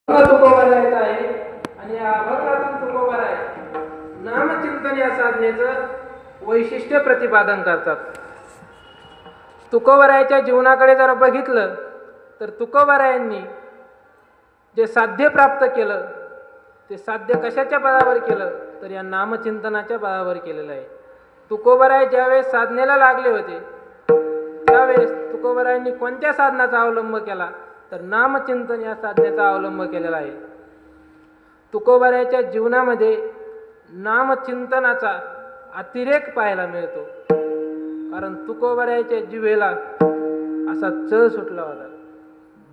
तुकोबारायचा आहे आणि या अभंगातून तुकोबार आहे नामचिंतन या साधनेचं वैशिष्ट्य प्रतिपादन करतात. तुकोबारायच्या जीवनाकडे जर बघितलं तर तुकोबारायांनी जे साध्य प्राप्त केलं ते साध्य कशाच्या बळावर केलं तर या नामचिंतनाच्या बळावर केलेलं आहे. तुकोबाराय ज्यावेळेस साधनेला लागले होते त्यावेळेस तुकोबारायांनी कोणत्या साधनाचा अवलंब केला तर नामचिंतन या साधनेचा अवलंब केलेला आहे. तुकोबारायाच्या जीवनामध्ये नामचिंतनाचा अतिरेक पाहायला मिळतो. कारण तुकोबारायाच्या जिव्हेला असा चळ सुटला होता.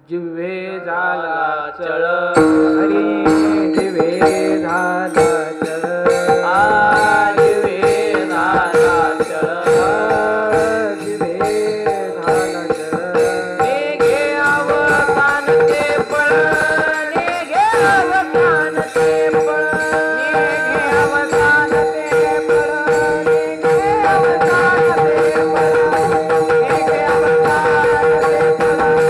जिव्हे झाला चळ हरी जिव्हे झाला चळ जिव्हे झाला चळ जिव्हे झाला चळ निघे अवसान ते पळ निघे अवसान ते पळ निघे अवसान ते पळ निघे अवसान ते पळ निघे अवसान ते पळ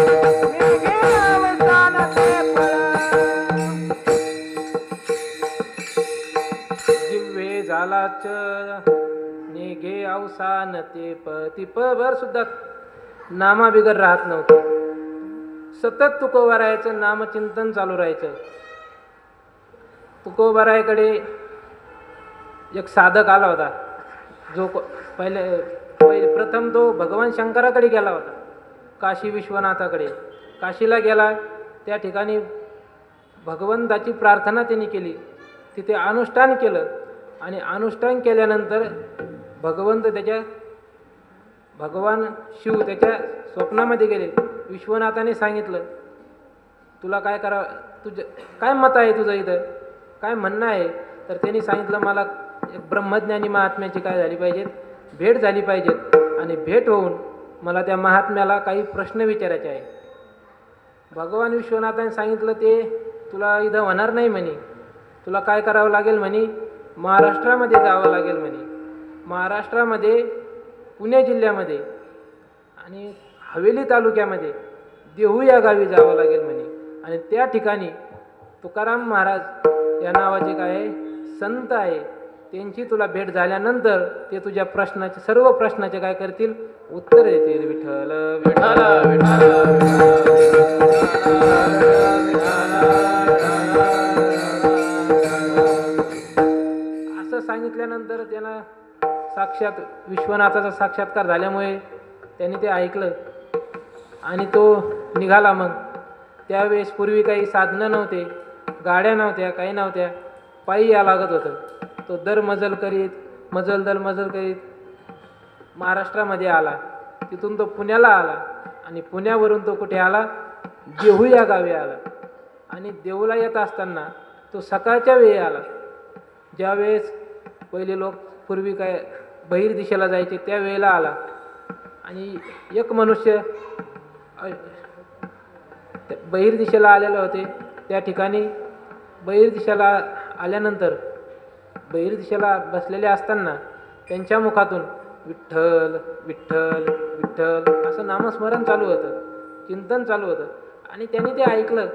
निघे अवसान ते पळ जिव्हे झाला चळ निघे अवसान ते पळ. ती पळभर सुद्धा नामाबिगर राहत नव्हती. सतत तुकोबारायचं नामचिंतन चालू राहायचं. तुकोबारायकडे एक साधक आला होता जो पहिले प्रथम तो भगवान शंकराकडे गेला होता. काशी विश्वनाथाकडे काशीला गेला. त्या ठिकाणी भगवंताची प्रार्थना त्यांनी केली. तिथे अनुष्ठान केलं आणि अनुष्ठान केल्यानंतर भगवान शिव त्याच्या स्वप्नामध्ये गेले. विश्वनाथाने सांगितलं तुला काय करा तुझं काय मत आहे तुझं इथं काय म्हणणं आहे. तर त्यांनी सांगितलं मला एक ब्रह्मज्ञानी महात्म्याची काय झाली पाहिजेत भेट झाली पाहिजेत आणि भेट होऊन मला त्या महात्म्याला काही प्रश्न विचारायचे आहे. भगवान विश्वनाथाने सांगितलं ते तुला इथं होणार नाही म्हणे. तुला काय करावं लागेल म्हणे महाराष्ट्रामध्ये जावं लागेल म्हणे. महाराष्ट्रामध्ये पुणे जिल्ह्यामध्ये आणि हवेली तालुक्यामध्ये देहू या गावी जावं लागेल म्हणे. आणि त्या ठिकाणी तुकाराम महाराज या नावाचे काय संत आहे त्यांची तुला भेट झाल्यानंतर ते तुझ्या प्रश्नाचे सर्व प्रश्नाचे काय करतील उत्तर देतील. विठ्ठल विठ्ठल असं सांगितल्यानंतर त्यांना साक्षात विश्वनाथाचा साक्षात्कार झाल्यामुळे त्यांनी ते ऐकलं आणि तो निघाला. मग त्यावेळेस पूर्वी काही साधनं नव्हते गाड्या नव्हत्या काही नव्हत्या पायी या लागत होतं. तो दर मजल करीत महाराष्ट्रामध्ये आला. तिथून तो पुण्याला आला आणि पुण्यावरून तो कुठे आला देहू या गावी आला. आणि देहूला येत असताना तो सकाळच्या वेळी आला. ज्यावेळेस पहिले लोक पूर्वी काय बहिर दिशेला जायचे त्या वेळेला आला. आणि एक मनुष्य बहिर दिशेला आलेले होते. त्या ठिकाणी बहिर दिशेला आल्यानंतर बहिर दिशेला बसलेले असताना त्यांच्या मुखातून विठ्ठल विठ्ठल विठ्ठल असं नामस्मरण चालू होतं चिंतन चालू होतं. आणि त्यांनी ते ऐकलं.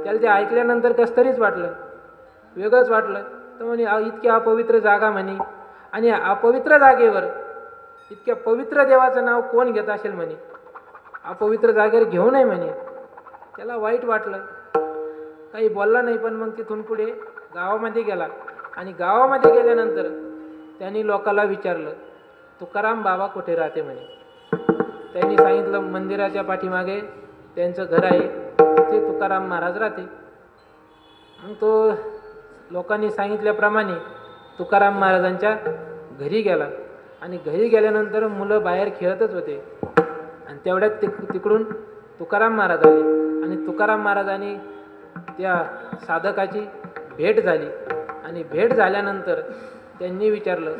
त्याला ते ऐकल्यानंतर कसं तरीच वाटलं वेगळंच वाटलं. तर म्हणे इतकी अपवित्र जागा म्हणे आणि अपवित्र जागेवर इतक्या पवित्र देवाचं नाव कोण घेत असेल म्हणे. अपवित्र जागेवर घेऊ नये म्हणे. त्याला वाईट वाटलं काही बोलला नाही. पण मग तिथून पुढे गावामध्ये गेला आणि गावामध्ये गेल्यानंतर त्यांनी लोकांना विचारलं तुकाराम बाबा कुठे राहते म्हणे. त्यांनी सांगितलं मंदिराच्या पाठीमागे त्यांचं घर आहे तिथे तुकाराम महाराज राहते. मग तो लोकांनी सांगितल्याप्रमाणे तुकाराम महाराजांच्या घरी गेला आणि घरी गेल्यानंतर मुलं बाहेर खेळतच होते. आणि तेवढ्यात तिकडून तुकाराम महाराज आले आणि तुकाराम महाराजांनी त्या साधकाची भेट झाली. आणि भेट झाल्यानंतर त्यांनी विचारलं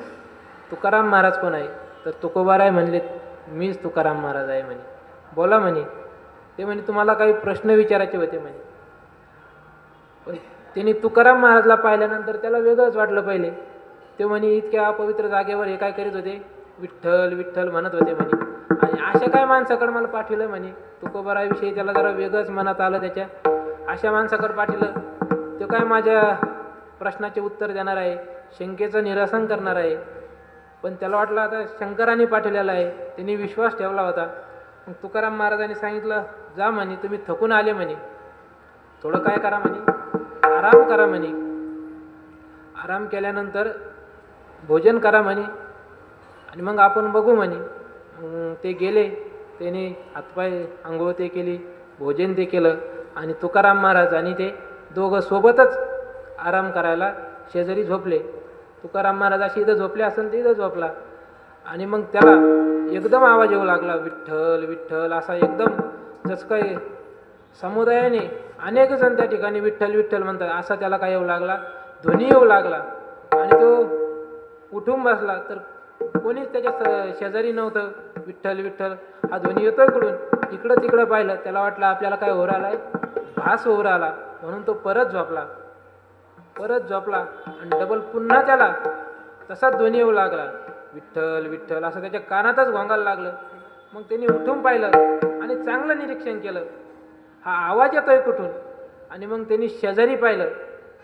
तुकाराम महाराज कोण आहे. तर तुकोबाराय म्हणले मीच तुकाराम महाराज आहे म्हणे. बोला म्हणे. ते म्हणे तुम्हाला काही प्रश्न विचारायचे होते म्हणे. पण त्यांनी तुकाराम महाराजला पाहिल्यानंतर त्याला वेगळंच वाटलं. पहिले ते म्हणे इतक्या अपवित्र जागेवर हे काय करीत होते विठ्ठल विठ्ठल म्हणत होते म्हणे. आणि अशा काय माणसाकडे मला पाठवलं म्हणे. तुकोबाराविषयी त्याला जरा वेगळंच मनात आलं त्याच्या. अशा माणसाकडे पाठवलं, तो काय माझ्या प्रश्नाचे उत्तर देणार आहे, शंकेचं निरसन करणार आहे. पण त्याला वाटलं आता शंकरांनी पाठवलेला आहे, त्यांनी विश्वास ठेवला होता. मग तुकाराम महाराजांनी सांगितलं, जा म्हणे, तुम्ही थकून आले म्हणे, थोडं काय करा म्हणे, आराम करा म्हणे. आराम केल्यानंतर भोजन करा म्हणे आणि मग आपण बघू म्हणे. ते गेले, त्याने हातपाय आंघोळ ते केली, भोजन ते केलं आणि तुकाराम महाराज आणि ते दोघं सोबतच आराम करायला शेजारी झोपले. तुकाराम महाराज अशी इथं झोपले असेल तर इथं झोपला आणि मग त्याला एकदम आवाज येऊ लागला, विठ्ठल विठ्ठल असा, एकदम जसं काय समुदायाने अनेक जण त्या ठिकाणी विठ्ठल विठ्ठल म्हणतात असा त्याला काय येऊ लागला, ध्वनी येऊ लागला. आणि तो उठून बसला तर कोणीच त्याच्या शेजारी नव्हतं. विठ्ठल विठ्ठल हा ध्वनी येतोय कडून, इकडं तिकडं पाहिलं, त्याला वाटलं आपल्याला काय होऊ राहिलाय, भास होऊ राहिला, म्हणून तो परत झोपला आणि डबल पुन्हा त्याला तसाच ध्वनी येऊ लागला, विठ्ठल विठ्ठल असं त्याच्या कानातच घोंगायला लागलं. मग त्यांनी उठून पाहिलं आणि चांगलं निरीक्षण केलं, हा आवाज येतोय कुठून. आणि मग त्यांनी शेजारी पाहिलं,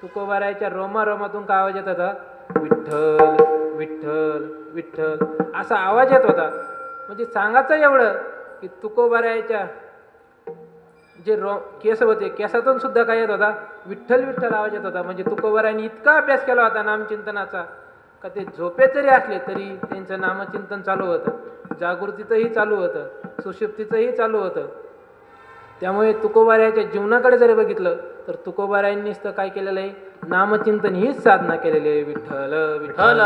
तुकोबारायच्या रोमारोमातून काय आवाज येत होता, विठ्ठल विठ्ठल विठ्ठल असा आवाज येत होता. म्हणजे सांगायचं एवढं की तुकोबारायच्या जे केस होते, केसातून सुद्धा काय येत होता, विठ्ठल विठ्ठल आवाज येत होता. म्हणजे तुकोबारायांनी इतका अभ्यास केला होता नामचिंतनाचा का ते झोपेत जरी असले तरी त्यांचं नामचिंतन चालू होतं, जागृतीचंही चालू होतं, सुषुप्तीचंही चालू होतं. त्यामुळे तुकोबारायाच्या जीवनाकडे जरी बघितलं तर तुकोबारायांनीच तर काय केलेलं आहे, नामचिंतन हीच साधना केलेली आहे. विठ्ठल विठ्ठल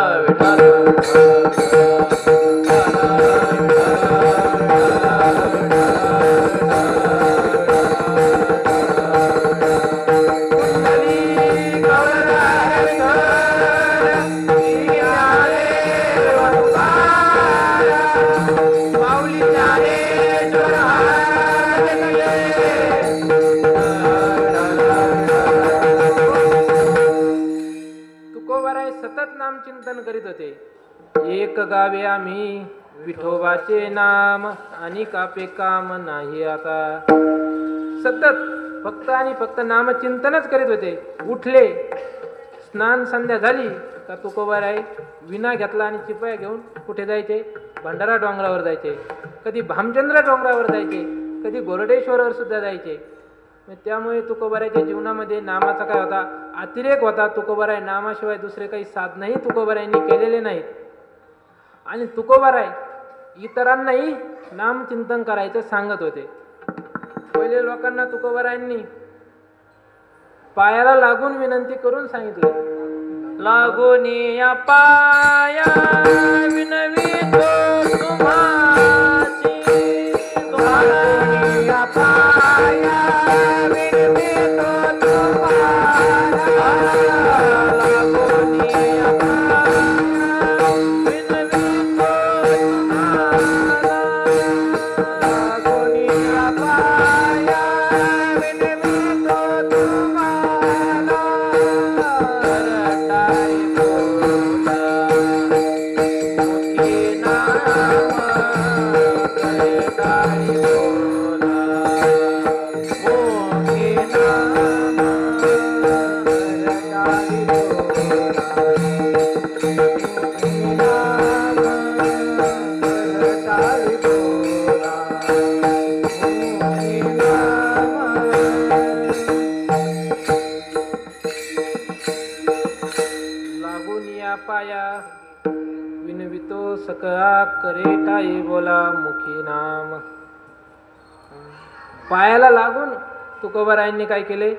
सतत नामचिंतन करीत होते. एक गावे आम्ही विठोबाचे नाम आणि कापे काम नाही आता. सतत फक्त आणि फक्त नामचिंतनच करीत होते. उठले, स्नान संध्या झाली का तुकोबाराय विना घेतला आणि चिपया घेऊन कुठे जायचे, भंडारा डोंगरावर जायचे, कधी भामचंद्र डोंगरावर जायचे, कधी गोरडेश्वरावर सुद्धा जायचे. त्यामुळे तुकोबारायच्या जीवनामध्ये नामाचा काय होता, अतिरेक होता. तुकोबाराय नामाशिवाय दुसरे काही साधनही तुकोबारायांनी केलेले नाहीत. आणि तुकोबाराय इतरांनाही नामचिंतन करायचं सांगत होते. पहिले लोकांना तुकोबारायांनी पायाला लागून विनंती करून सांगितलं, लागून या पाया विनवितो तुम्हाची, तुम्हाला पाया पाया विनवितो सकळा करे टाई बोला मुखी नाम. पायाला लागून तुकोबारायांनी काय केले,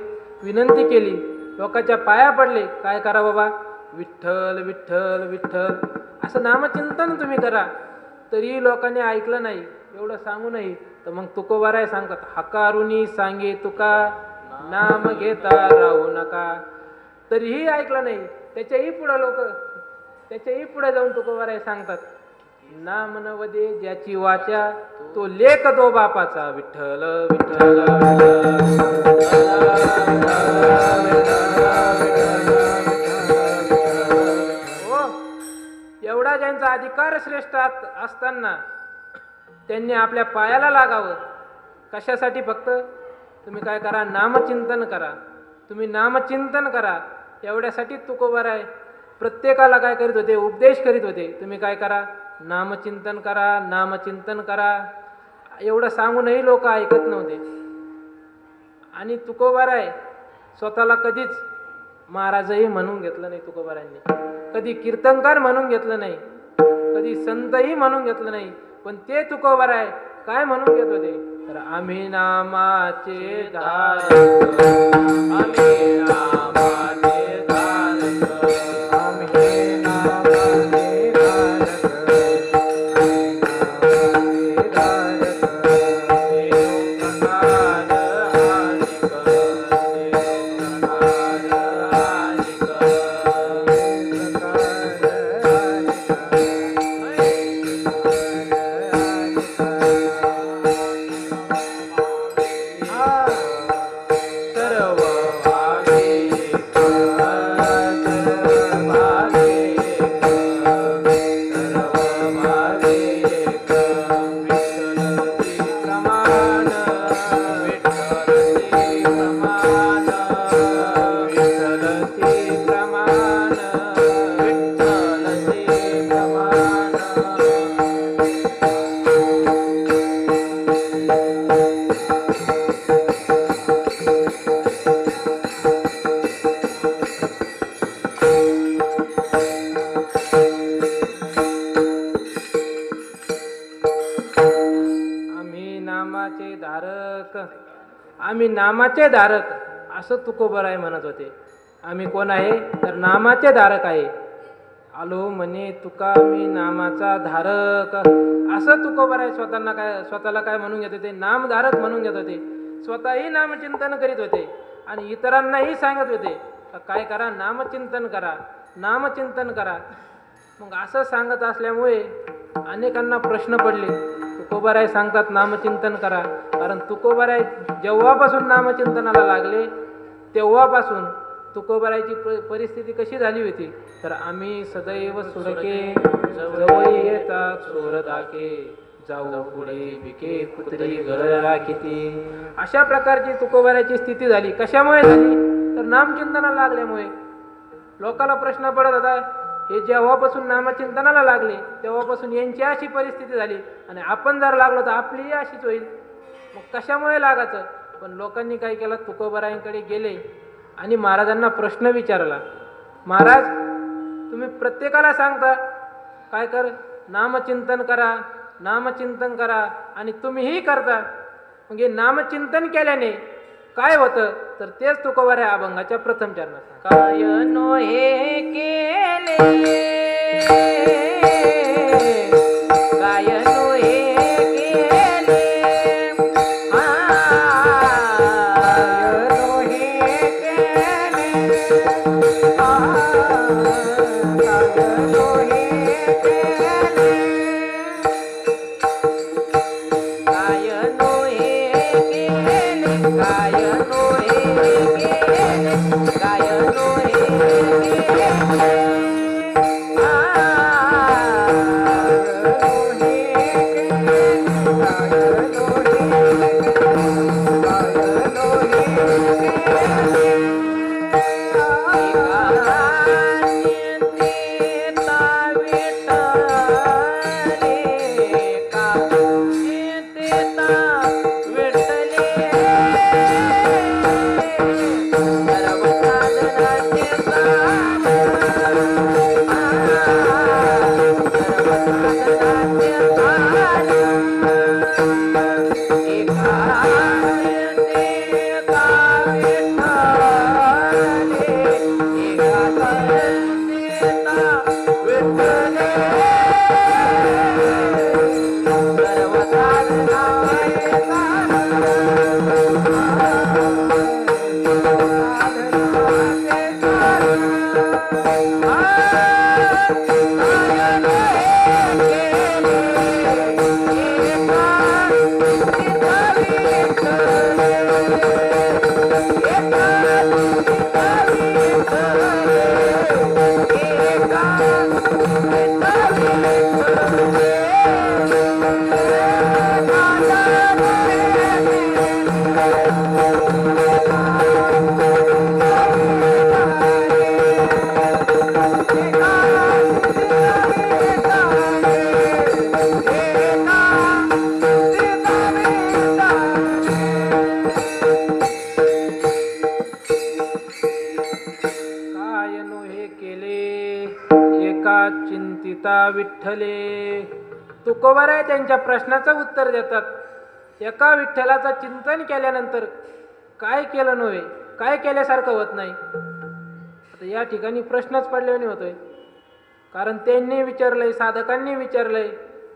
विनंती केली, लोकांच्या पाया पडले. काय करा बाबा, विठ्ठल विठ्ठल विठ्ठल असं नामचिंतन तुम्ही करा. तरी लोकांनी ऐकलं नाही. एवढं सांगूनही तर मग तुकोबाराय सांगतात, हकारुनी सांगे तुका नाम घेता राहू नका. तरीही ऐकलं नाही. त्याच्याही पुढे जाऊन तुकोबाराय सांगतात, नाम नवदे ज्याची वाचा तो लेख दो बापाचा. विठ्ठल विठ्ठल हो, एवढा ज्यांचा अधिकार श्रेष्ठ असताना त्यांनी आपल्या पायाला लागावं. कशासाठी? फक्त तुम्ही काय करा, नामचिंतन करा. तुम्ही नामचिंतन करा. एवढ्यासाठी तुकोबाराय प्रत्येकाला काय करीत होते, उपदेश करीत होते. तुम्ही काय करा, नामचिंतन करा, नामचिंतन करा. एवढं सांगूनही लोक ऐकत नव्हते. आणि तुकोबाराय स्वतःला कधीच महाराजही म्हणून घेतलं नाही. तुकोबारायांनी कधी कीर्तनकार म्हणून घेतलं नाही, कधी संतही म्हणून घेतलं नाही. पण ते तुकोबाराय काय म्हणून घेत होते, तर आम्ही नामाचे धारक, आम्ही नामाचे धारक, आम्ही नामाचे धारक, आम्ही नामाचे धारक असं तुकोबाराय म्हणत होते. आम्ही कोण आहे, तर नामाचे धारक आहे. आलो म्हणे तुका मी नामाचा धारक असं तुकोबाराय स्वतःला काय म्हणून घेत होते, नामधारक म्हणून घेत होते. स्वतःही नामचिंतन करीत होते आणि इतरांनाही सांगत होते काय करा, नामचिंतन करा, नामचिंतन करा. मग असं सांगत असल्यामुळे अनेकांना प्रश्न पडले. तुकोबाराय सांगतात नामचिंतन करा, कारण तुकोबाराय जेव्हापासून नामचिंतनाला लागले तेव्हापासून तुकोबारायची परिस्थिती कशी झाली होती, तर आम्ही सदैव सुरके जवळ येतात सोरदाके, जाऊ पुढे बिके कुत्री गळला किती. अशा प्रकारची तुकोबारायची स्थिती झाली. कशामुळे झाली, तर नामचिंतनाला लागल्यामुळे. लोकांना प्रश्न पडत होता, हे जेव्हापासून नामचिंतनाला लागले तेव्हापासून यांची अशी परिस्थिती झाली आणि आपण जर लागलो तर आपलीही अशीच होईल. मग कशामुळे लागायचं. पण लोकांनी काय केलं, तुकोबारायांकडे गेले आणि महाराजांना प्रश्न विचारला. महाराज तुम्ही प्रत्येकाला सांगता काय कर, नामचिंतन करा, नामचिंतन करा, आणि तुम्हीही करता. मग हे नामचिंतन केल्याने काय होतं, तर तेच तुकोबाराय अभंगाच्या प्रथम चरणात काय नो हे केले, काय नो हे केले, चिंतिता विठ्ठले. तुकोबाराय त्यांच्या प्रश्नाचं उत्तर देतात. एका विठ्ठलाचं चिंतन केल्यानंतर काय केलं नव्हे, काय केल्यासारखं होत नाही. आता या ठिकाणी प्रश्नच पडल्याने होतोय, कारण त्यांनी विचारलंय, साधकांनी विचारलंय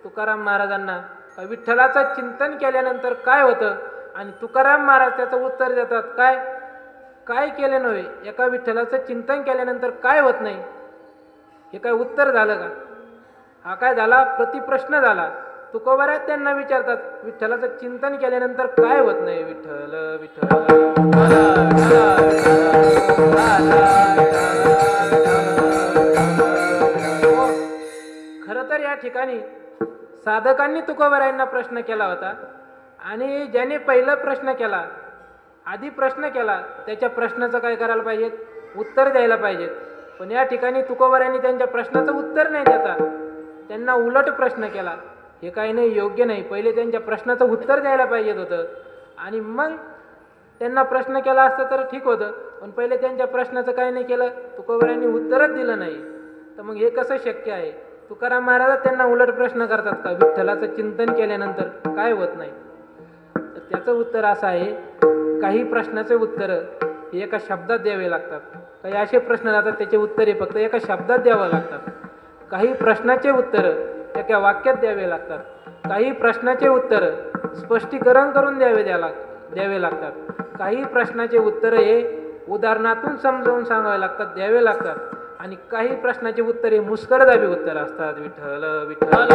तुकाराम महाराजांना का विठ्ठलाचं चिंतन केल्यानंतर काय होतं, आणि तुकाराम महाराज त्याचं उत्तर देतात काय, काय केले नव्हे, एका विठ्ठलाचं चिंतन केल्यानंतर काय होत नाही. हे काय उत्तर झालं का? हा काय झाला, प्रतिप्रश्न झाला. तुकोबाराय त्यांना विचारतात विठ्ठलाचं चिंतन केल्यानंतर काय होत नाही. विठ्ठल विठ्ठल खरं तर या ठिकाणी साधकांनी तुकोबारायांना प्रश्न केला होता, आणि ज्याने पहिला प्रश्न केला, आधी प्रश्न केला, त्याच्या प्रश्नाचं काय करायला पाहिजे, उत्तर द्यायला पाहिजेत. पण या ठिकाणी तुकोबारायांनी त्यांच्या प्रश्नाचं उत्तर नाही देता त्यांना उलट प्रश्न केला. हे काही नाही, योग्य नाही. पहिले त्यांच्या प्रश्नाचं उत्तर द्यायला पाहिजेत होतं, आणि मग त्यांना प्रश्न केला असता तर ठीक होतं. पण पहिले त्यांच्या प्रश्नाचं काही नाही केलं, तुकोबारायांनी उत्तरच दिलं नाही. तर मग हे कसं शक्य आहे? तुकाराम महाराज त्यांना उलट प्रश्न करतात का विठ्ठलाचं चिंतन केल्यानंतर काय होत नाही. तर त्याचं उत्तर असं आहे, काही प्रश्नाचे उत्तर हे एका शब्दात द्यावे लागतात. काही असे प्रश्न राहतात त्याचे उत्तर हे फक्त एका शब्दात द्यावं लागतात. काही प्रश्नाचे उत्तर एका वाक्यात द्यावे लागतात. काही प्रश्नाचे उत्तर स्पष्टीकरण करून द्यावे लागतात. काही प्रश्नाचे उत्तर हे उदाहरणातून समजावून सांगावे लागतात, द्यावे लागतात. आणि काही प्रश्नाचे उत्तर हे मुस्करदाबी उत्तर असतात. विठ्ठल विठ्ठल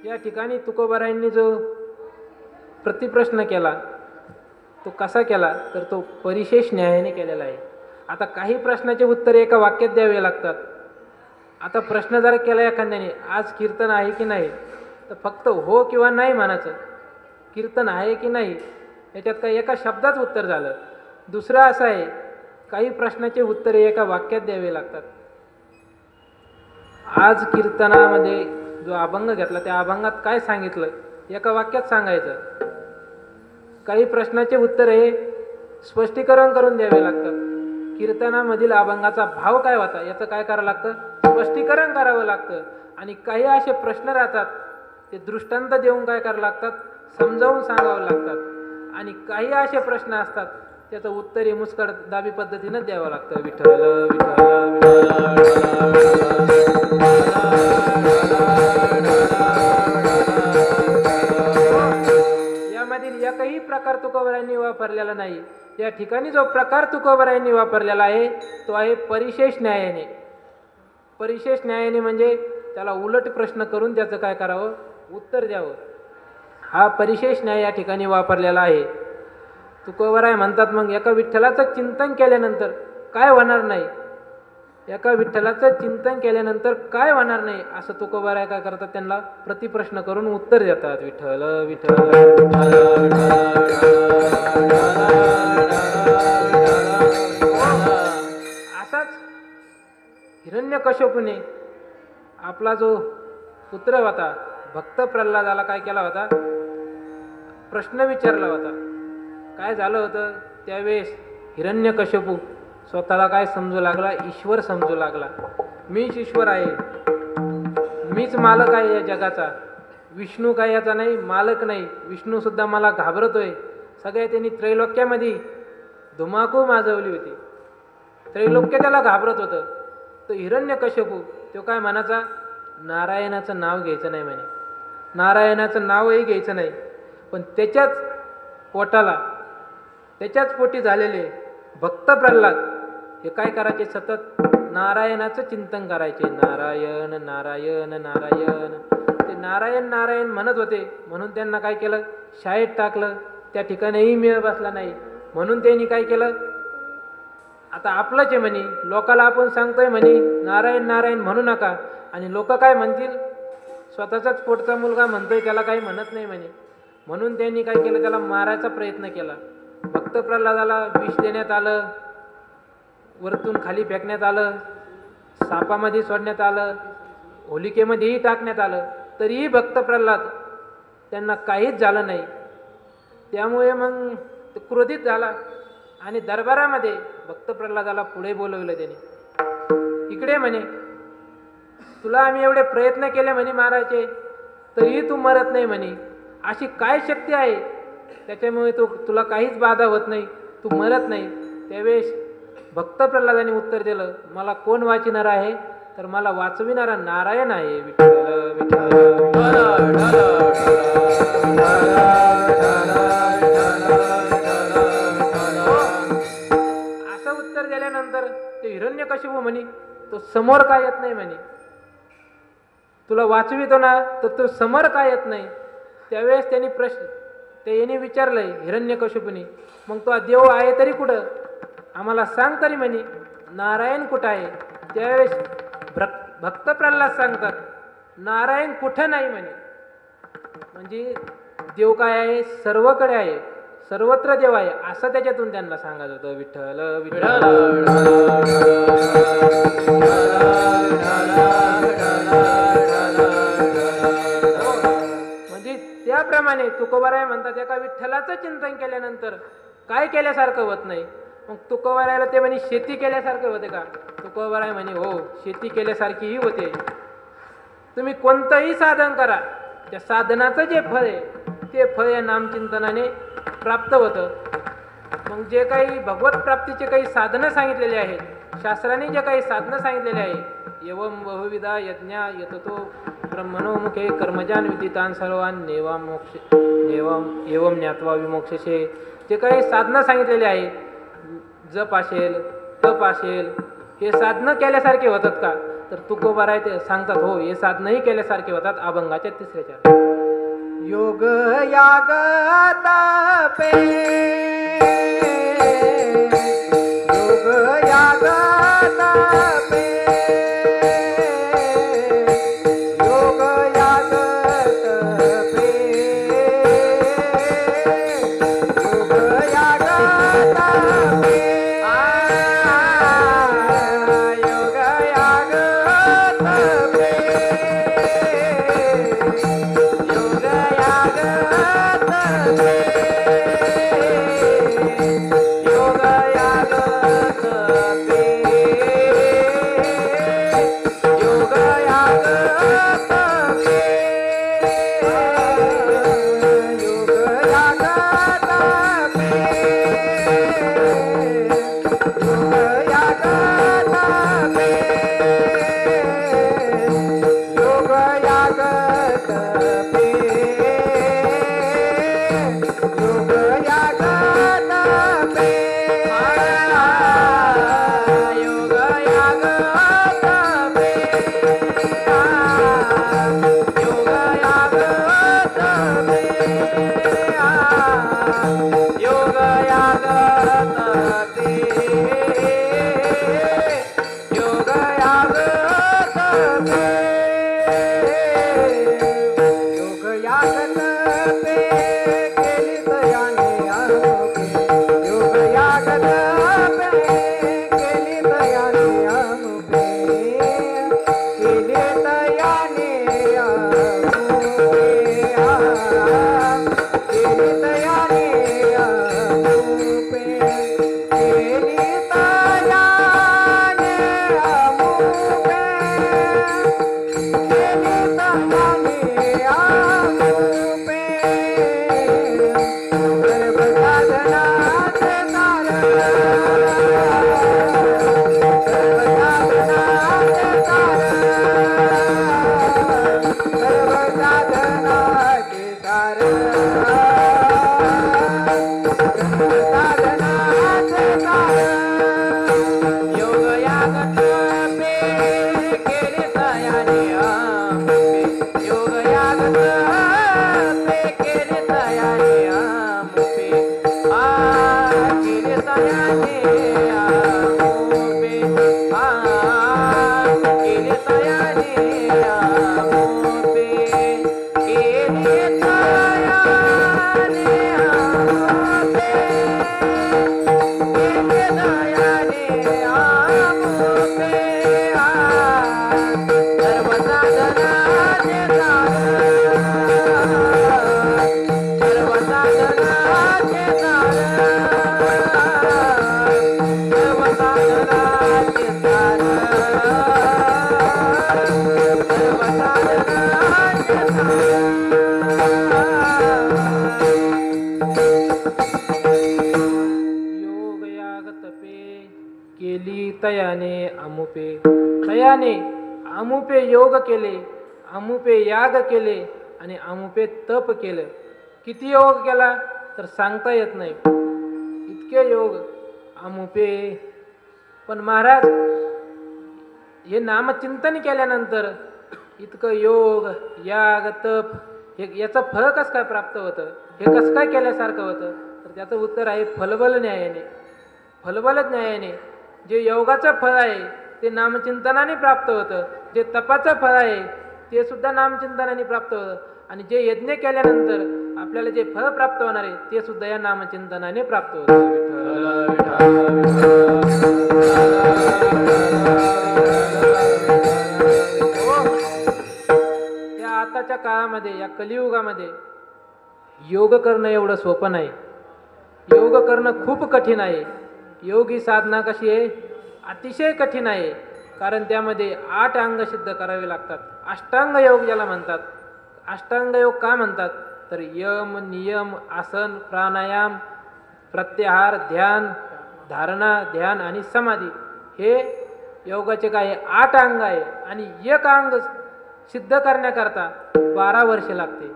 या ठिकाणी तुकोबारायांनी जो प्रतिप्रश्न केला तो कसा केला, तर तो परिशेष न्यायाने केलेला आहे. आता काही प्रश्नाचे उत्तर एका वाक्यात द्यावे लागतात. आता प्रश्न जर केला एखाद्याने, आज कीर्तन आहे की नाही, तर फक्त हो किंवा नाही म्हणायचं. कीर्तन आहे की नाही याच्यात काही एका शब्दात उत्तर झालं. दुसरं असं आहे, काही प्रश्नाचे उत्तर एका वाक्यात द्यावे लागतात. आज कीर्तनामध्ये जो अभंग घेतला त्या अभंगात काय सांगितलं एका वाक्यात सांगायचं. काही प्रश्नाचे उत्तर हे स्पष्टीकरण करून द्यावे लागतात. कीर्तनामधील अभंगाचा भाव काय होता याचं काय करावं लागतं, स्पष्टीकरण करावं लागतं. आणि काही असे प्रश्न राहतात ते दृष्टांत देऊन काय करावं लागतात, समजावून सांगावं लागतात. आणि काही असे प्रश्न असतात त्याचं उत्तर हे मुस्कड दाबी पद्धतीनं द्यावं लागतं. विठ्ठल यामधील एकही प्रकार तुकोबारायांनी वापरलेला नाही. या ठिकाणी जो प्रकार तुकोबारायांनी वापरलेला आहे तो आहे परिशेष न्यायाने. परिशेष न्यायाने म्हणजे त्याला उलट प्रश्न करून त्याचं काय करावं, उत्तर द्यावं. हा परिशेष न्याय या ठिकाणी वापरलेला आहे. तुकोबाराय म्हणतात मग एका विठ्ठलाचं चिंतन केल्यानंतर काय होणार नाही, एका विठ्ठलाचं चिंतन केल्यानंतर काय होणार नाही असं तुकोबाराय काय करतात, त्यांना प्रतिप्रश्न करून उत्तर देतात. विठ्ठल विठ्ठल असाच हिरण्यकश्यपूने आपला जो पुत्र होता भक्त प्रल्हादाला काय केला होता, प्रश्न विचारला होता. काय झालं होतं त्यावेळेस हिरण्यकश्यपू स्वतःला काय समजू लागला, ईश्वर समजू लागला. मीच ईश्वर आहे, मीच मालक आहे या जगाचा, विष्णू काय याचा नाही, मालक नाही. विष्णू सुद्धा मला घाबरतोय. सगळ्या त्यांनी त्रैलोक्यामध्ये धुमाकूळ माजवली होती, त्रैलोक्य त्याला घाबरत होतं. तो हिरण्यकश्यपू तो काय म्हणायचा, नारायणाचं नाव घ्यायचं नाही म्हणे, नारायणाचं नावही घ्यायचं नाही. पण त्याच्याच पोटाला, त्याच्याच पोटी झालेले भक्त प्रल्हाद हे काय करायचे, सतत नारायणाचं चिंतन करायचे. नारायण नारायण नारायण. ते नारायण नारायण म्हणत होते, म्हणून त्यांना काय केलं, शाळेत टाकलं. त्या ठिकाणीही मेळ बसला नाही, म्हणून त्यांनी काय केलं, आता आपलंच आहे म्हणे, लोकाला आपण सांगतोय म्हणे नारायण नारायण म्हणू नका, आणि लोक काय म्हणतील, स्वतःचाच पोटचा मुलगा म्हणतोय त्याला काही म्हणत नाही म्हणे. म्हणून त्यांनी काय केलं, त्याला मारायचा प्रयत्न केला. भक्त प्रल्हादाला विष देण्यात आलं, वरतून खाली फेकण्यात आलं, सापामध्ये सोडण्यात आलं, होलिकेमध्येही टाकण्यात आलं, तरीही भक्त प्रल्हाद त्यांना काहीच झालं नाही. त्यामुळे मग तो क्रोधित झाला आणि दरबारामध्ये भक्त प्रल्हादाला पुढे बोलवलं त्याने. इकडे म्हणे, तुला आम्ही एवढे प्रयत्न केले म्हणे मारायचे, तरीही तू मरत नाही म्हणे. अशी काय शक्ती आहे त्याच्यामुळे तुला काहीच बाधा होत नाही, तू मरत नाही. त्यावेळेस भक्त प्रल्हादाने उत्तर दिलं, मला कोण वाचविणार आहे, तर मला वाचविणारा नारायण आहे. विठ्ठल विठ्ठल. असं उत्तर दिल्यानंतर ते हिरण्यकशिपू म्हणे, तो समोर काय येत नाही म्हणे, तुला वाचवितो ना, तर तो समोर काय येत नाही. त्यावेळेस त्यांनी याने विचारलंय हिरण्यकशिपूने, मग तो देव आहे तरी कुठं, आम्हाला सांग तरी म्हणे, नारायण कुठं आहे. त्यावेळेस भक्त प्रल्हाद सांगतात, नारायण कुठं नाही म्हणे. म्हणजे देव काय आहे, सर्वकडे आहे, सर्वत्र देव आहे, असं त्याच्यातून त्यांना सांगत होतं. विठ्ठल विठ्ठल. म्हणजे त्याप्रमाणे तुकोबाराय म्हणतात, एका विठ्ठलाचं चिंतन केल्यानंतर काय केल्यासारखं होत नाही. मग तुकोबारायला ते म्हणे, शेती केल्यासारखं होते का. तुकोबाराय म्हणे, हो, शेती केल्यासारखीही होते. तुम्ही कोणतंही साधन करा, त्या साधनाचं जे फळ आहे ते फळ या नामचिंतनाने प्राप्त होतं. मग जे काही भगवत प्राप्तीचे काही साधनं सांगितलेले आहेत, शास्त्राने जे काही साधनं सांगितलेले आहे, एवं बहुविधा यज्ञा यततो ब्रह्मणो मुखे कर्मजान विदितान सर्वान एवं ज्ञात्वा विमोक्षसे, जे काही साधनं सांगितलेले आहेत, जप असेल, तप असेल, हे साधनं केल्यासारखे होतात का, तर तुकोबाराय ते सांगतात, हो, हे साधनही केल्यासारखे होतात. अभंगाच्या 3ऱ्या चरणात. योग याग तपे, योग याग तपे, योग याग तपे, योग याग तपे, योग याग तपे, योग याग तपे, योग याग तपे, योग याग तपे, योग याग तपे, योग याग तपे, योग याग तपे, योग याग तपे, योग याग तपे, योग याग तपे, योग याग तपे, योग याग तपे, योग याग तपे, केली तयाने आमुखे, योग याग तपे, केली तयाने आमुखे, केली तयाने आमुखे, केली तयाने आमुखे, केली तयाने आमुखे, केली तयाने आमुखे, सर्व साधनाचे कारण, सर्व साधनाचे कारण, सर्व साधनाचे कारण, सर्व साधनाचे कारण, योग याग तपे, केले तयाने आमुखे, योग याग तपे, केले तयाने आमुखे, केले तयाने आमुखे, केले तयाने आमुखे, केले तयाने आमुखे, केले तयाने आमुखे, सर्व साधनाचे कारण, सर्व साधनाचे कारण, तयाने अमुपे. तयाने अमुपे योग केले, अमुपे याग केले आणि अमुपे तप केलं. किती योग केला तर सांगता येत नाही, इतके योग अमुपे. पण महाराज हे नामचिंतन केल्यानंतर इतकं योग याग तप हे याचं फळ कसं काय प्राप्त होतं, हे कसं काय केल्यासारखं होतं, तर त्याचं उत्तर आहे फलबल न्यायाने. फलबल न्यायाने जे योगाचं फळ आहे ते नामचिंतनाने प्राप्त होतं, जे तपाचं फळ आहे ते सुद्धा नामचिंतनाने प्राप्त होतं, आणि जे यज्ञ केल्यानंतर आपल्याला जे फळ प्राप्त होणार आहे ते सुद्धा या नामचिंतनाने प्राप्त होतं. या आताच्या काळामध्ये या कलियुगामध्ये योग करणं एवढं सोपं नाही. योग करणं खूप कठीण आहे. योग ही साधना कशी आहे, अतिशय कठीण आहे. कारण त्यामध्ये 8 अंग सिद्ध करावे लागतात. अष्टांग योग ज्याला म्हणतात. अष्टांग योग का म्हणतात तर यम नियम आसन प्राणायाम प्रत्याहार ध्यान धारणा ध्यान आणि समाधी हे योगाचे काही 8 अंग आहे. आणि एक अंग सिद्ध करण्याकरता 12 वर्षे लागते.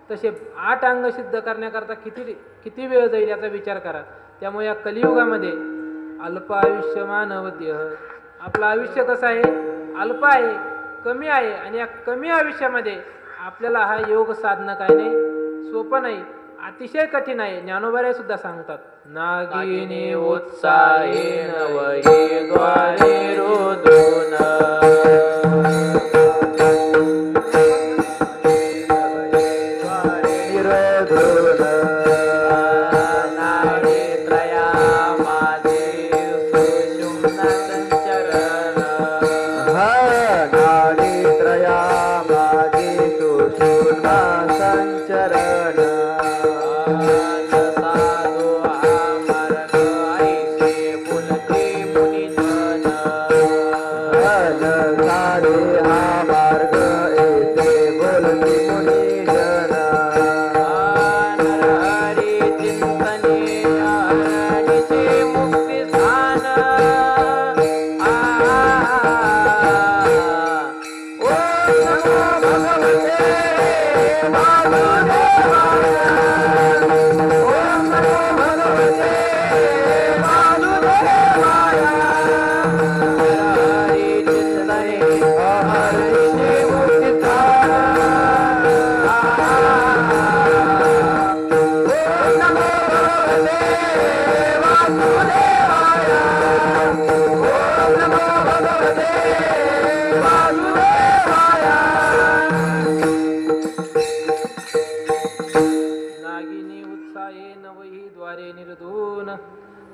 तसे 8 अंग सिद्ध करण्याकरता किती वेळ जाईल याचा विचार करा. त्यामुळे या कलियुगामध्ये अल्प आयुष्य मानव देह. आपलं आयुष्य कसं आहे, अल्प आहे, कमी आहे. आणि या कमी आयुष्यामध्ये आपल्याला हा योग साधणं काय नाही, सोपं नाही, अतिशय कठीण आहे. ज्ञानोबा सुद्धा सांगतात नागिनी उत्साहे नवहे द्वारे रोदून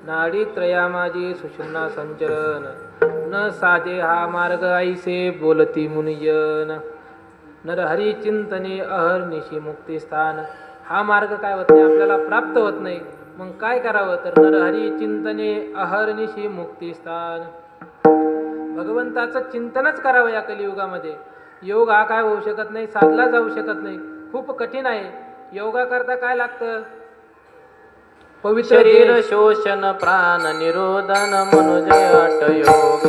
नाडी त्रया माझी सुषुम्ना संचरण न साधे हा मार्ग ऐसे बोलती मुनियन. नरहरी चिंतने अहर्निशी मुक्तिस्थान. हा मार्ग काय होत नाही, आपल्याला प्राप्त होत नाही. मग काय करावं तर नरहरी चिंतने अहर्निशी मुक्तिस्थान. भगवंताचं चिंतनच करावं या कलियुगामध्ये. योग हा काय होऊ शकत नाही, साधला जाऊ शकत नाही, खूप कठीण आहे. योगा करता काय लागतं, पवित्र शरीर शोषण प्राण निरोधन मनुजय हठ योग.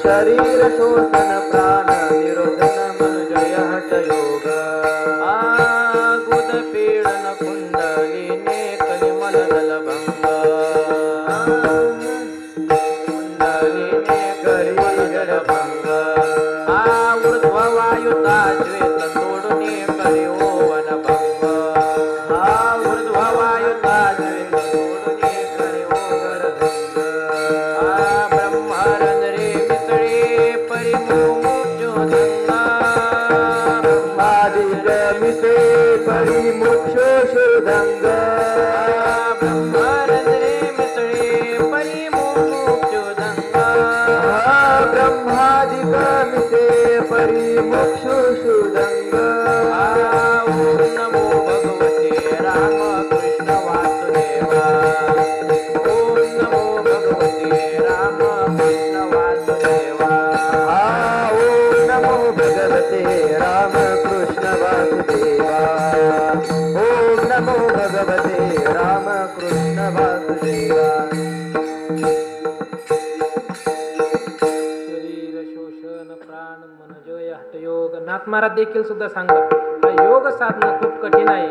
शरीर शोषण प्राण निरोधन मनुजय हठ योग. गुद पीडन कुंडलिने कलिमल दलभंग. कुंडलिने कलिमल दलभंग. ऊर्ध्व वायुता श्वेत सोडुने करी ओवन भंग. ऊर्ध्व वायुता श्वेत सोडुने करी ओवन भंग. ब्रह्मरंध्रे मिसळे परिमुमुक्षोदंग. ब्रह्मादिक मिसळे परिमुक्षोदंग. ब्रह्मरंध्रे मिसळे परिमुमुक्षोदंग. ब्रह्मादिक मिसळे परिमुक्षोदंग. ओम नमो भगवते राम कृष्ण वासुदेवा. ओम नमो भगवते राम कृष्ण वासुदेवा. ओम नमो भगवते राम कृष्ण वासुदेवा. ओम नमो भगवते राम कृष्ण वासुदेवा. नाथ महाराज देखील सुद्धा सांगतात हा योग साधणं खूप कठीण आहे.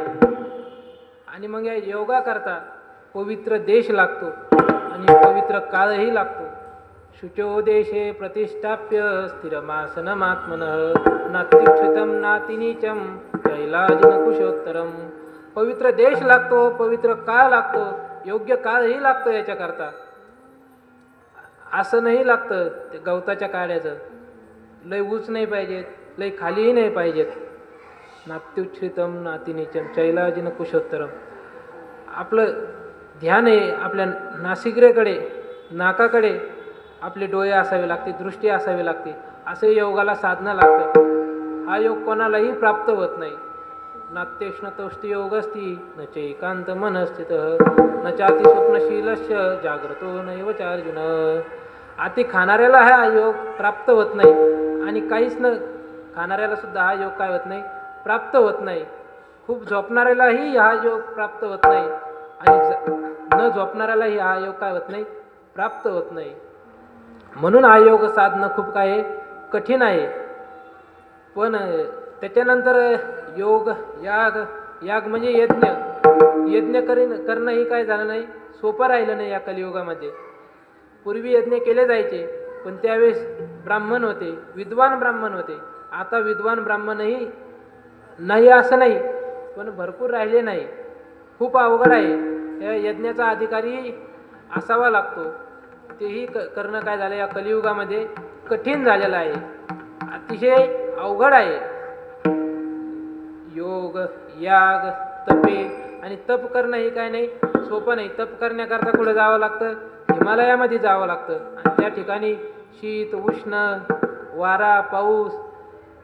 आणि मग या योगा करता पवित्र देश लागतो आणि पवित्र काळही लागतो. शुचो देशे प्रतिष्ठाप्य स्थिरमासनमात्मनः नात्युच्छितं नातिनीचं कैलाजिन कुशोत्तरम. पवित्र देश लागतो, पवित्र काळ लागतो, योग्य काळही लागतो याच्याकरता. असं नाही लागतं ते गवताच्या काड्याचं, लय उच नाही पाहिजेत, लय खालीही नाही पाहिजेत. नात्युच्छ्रितम नातिनीचम चैलाजिन कुशोत्तरम. आपलं ध्यान आहे आपल्या नासिकरेकडे, नाकाकडे आपले डोळे असावे लागते, दृष्टी असावी लागते. असे योगाला साधना लागतं. हा योग कोणालाही प्राप्त होत नाही. नात्येष्णतोष्टी योगस्ती न चैकांत मनस्थित न चाती स्वप्नशीलस्य जाग्रतो नैव चार्जुन. अति खाणाऱ्याला हा योग प्राप्त होत नाही आणि काहीच न खाणाऱ्याला सुद्धा हा योग काय होत नाही, प्राप्त होत नाही. खूप झोपणाऱ्यालाही हा योग प्राप्त होत नाही आणि न झोपणाऱ्यालाही हा योग काय होत नाही, प्राप्त होत नाही. म्हणून हा योग साधणं खूप काय आहे, कठीण आहे. पण त्याच्यानंतर योग याग, याग म्हणजे यज्ञ, यज्ञ करणं ही काय झालं नाही, सोपं राहिलं नाही या कलियुगामध्ये. पूर्वी यज्ञ केले जायचे पण त्यावेळेस ब्राह्मण होते, विद्वान ब्राह्मण होते. आता विद्वान ब्राह्मणही नाही असं नाही, पण भरपूर राहिले नाही. खूप अवघड आहे. या यज्ञाचा अधिकारी असावा लागतो. तेही करणं काय झालं या कलियुगामध्ये कठीण झालेलं आहे, अतिशय अवघड आहे. योग याग तपे आणि तप करणं हे काय नाही, सोपं नाही. तप करण्याकरता कुठं जावं लागतं, हिमालयामध्ये जावं लागतं. आणि त्या ठिकाणी शीत उष्ण वारा पाऊस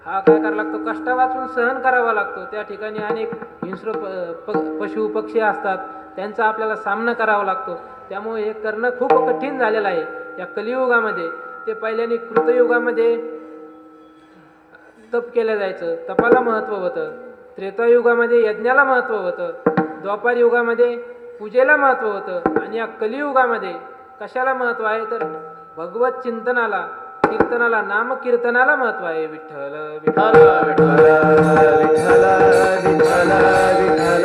हा काय करावा लागतो, कष्ट वाचून सहन करावा लागतो. त्या ठिकाणी अनेक हिंस्र पशु पक्षी असतात, त्यांचा आपल्याला सामना करावा लागतो. त्यामुळे हे करणं खूप कठीण झालेलं आहे या कलियुगामध्ये. ते पहिल्याने कृतयुगामध्ये तप केलं जायचं, तपाला महत्त्व होतं. त्रेतायुगामध्ये यज्ञाला महत्त्व होतं. द्वापार युगामध्ये पूजेला महत्त्व होतं. आणि या कलियुगामध्ये कशाला महत्त्व आहे तर भगवत चिंतनाला, कीर्तनाला, नामकीर्तनाला महत्त्व आहे. विठ्ठल विठ्ठल विठ्ठल विठ्ठल विठ्ठल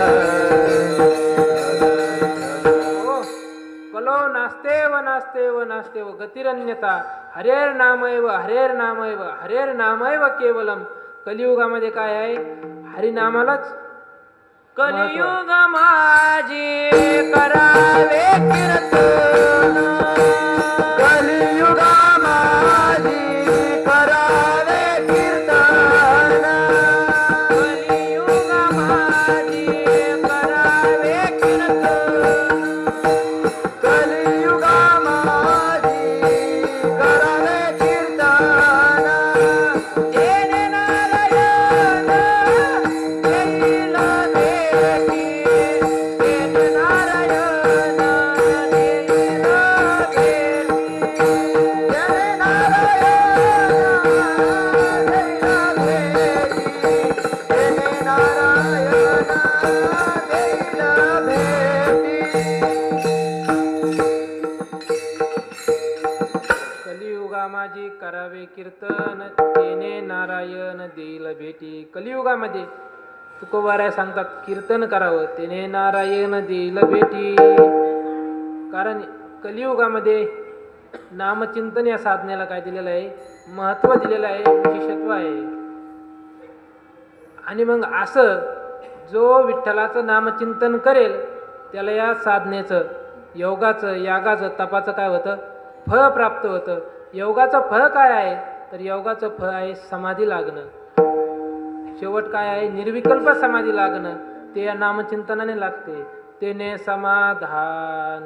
कलो नास्तेव नास्तेव नास्तेव गतिरन्यता हरेर नामैव हरेर नामैव हरेर नामैव केवलम. कलियुगामध्ये काय आहे, हरिनामालाच. कलियुग माझे करावे कीर्तन, कलियुग माझे करावे कीर्तन, कलियुग माझे करावे कीर्तन, कलियुग माझे करावे कीर्तन. येणे नारायण येईल भेटी, येणे नारायण येईल भेटी, येणे नारायण येईल भेटी, येणे नारायण येईल भेटी. कलियुगा माझी करावे कीर्तन तेने नारायण देईल भेटी. कलियुगामध्ये तुकोबाराय सांगतात कीर्तन करावं तेने नारायण देईल भेटी. कारण कलियुगामध्ये नामचिंतन या साधनेला काय दिलेलं आहे, महत्त्व दिलेलं आहे, विशेषत्व आहे. आणि मग असं जो विठ्ठलाचं नामचिंतन करेल त्याला या साधनेचं, योगाचं, यागाचं, तपाचं काय होतं, फळ प्राप्त होतं. योगाचं फळ काय आहे तर योगाचं फळ आहे समाधी लागणं. शेवट काय आहे, निर्विकल्प समाधी लागणं. ते या नामचिंतनाने लागते. तेने समाधान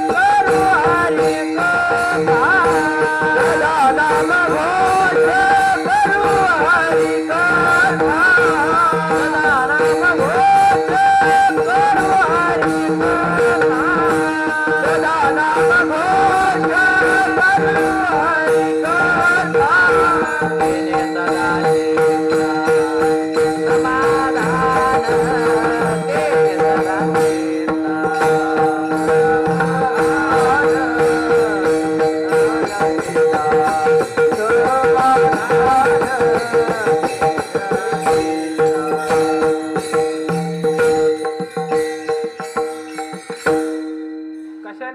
करू हरी कथा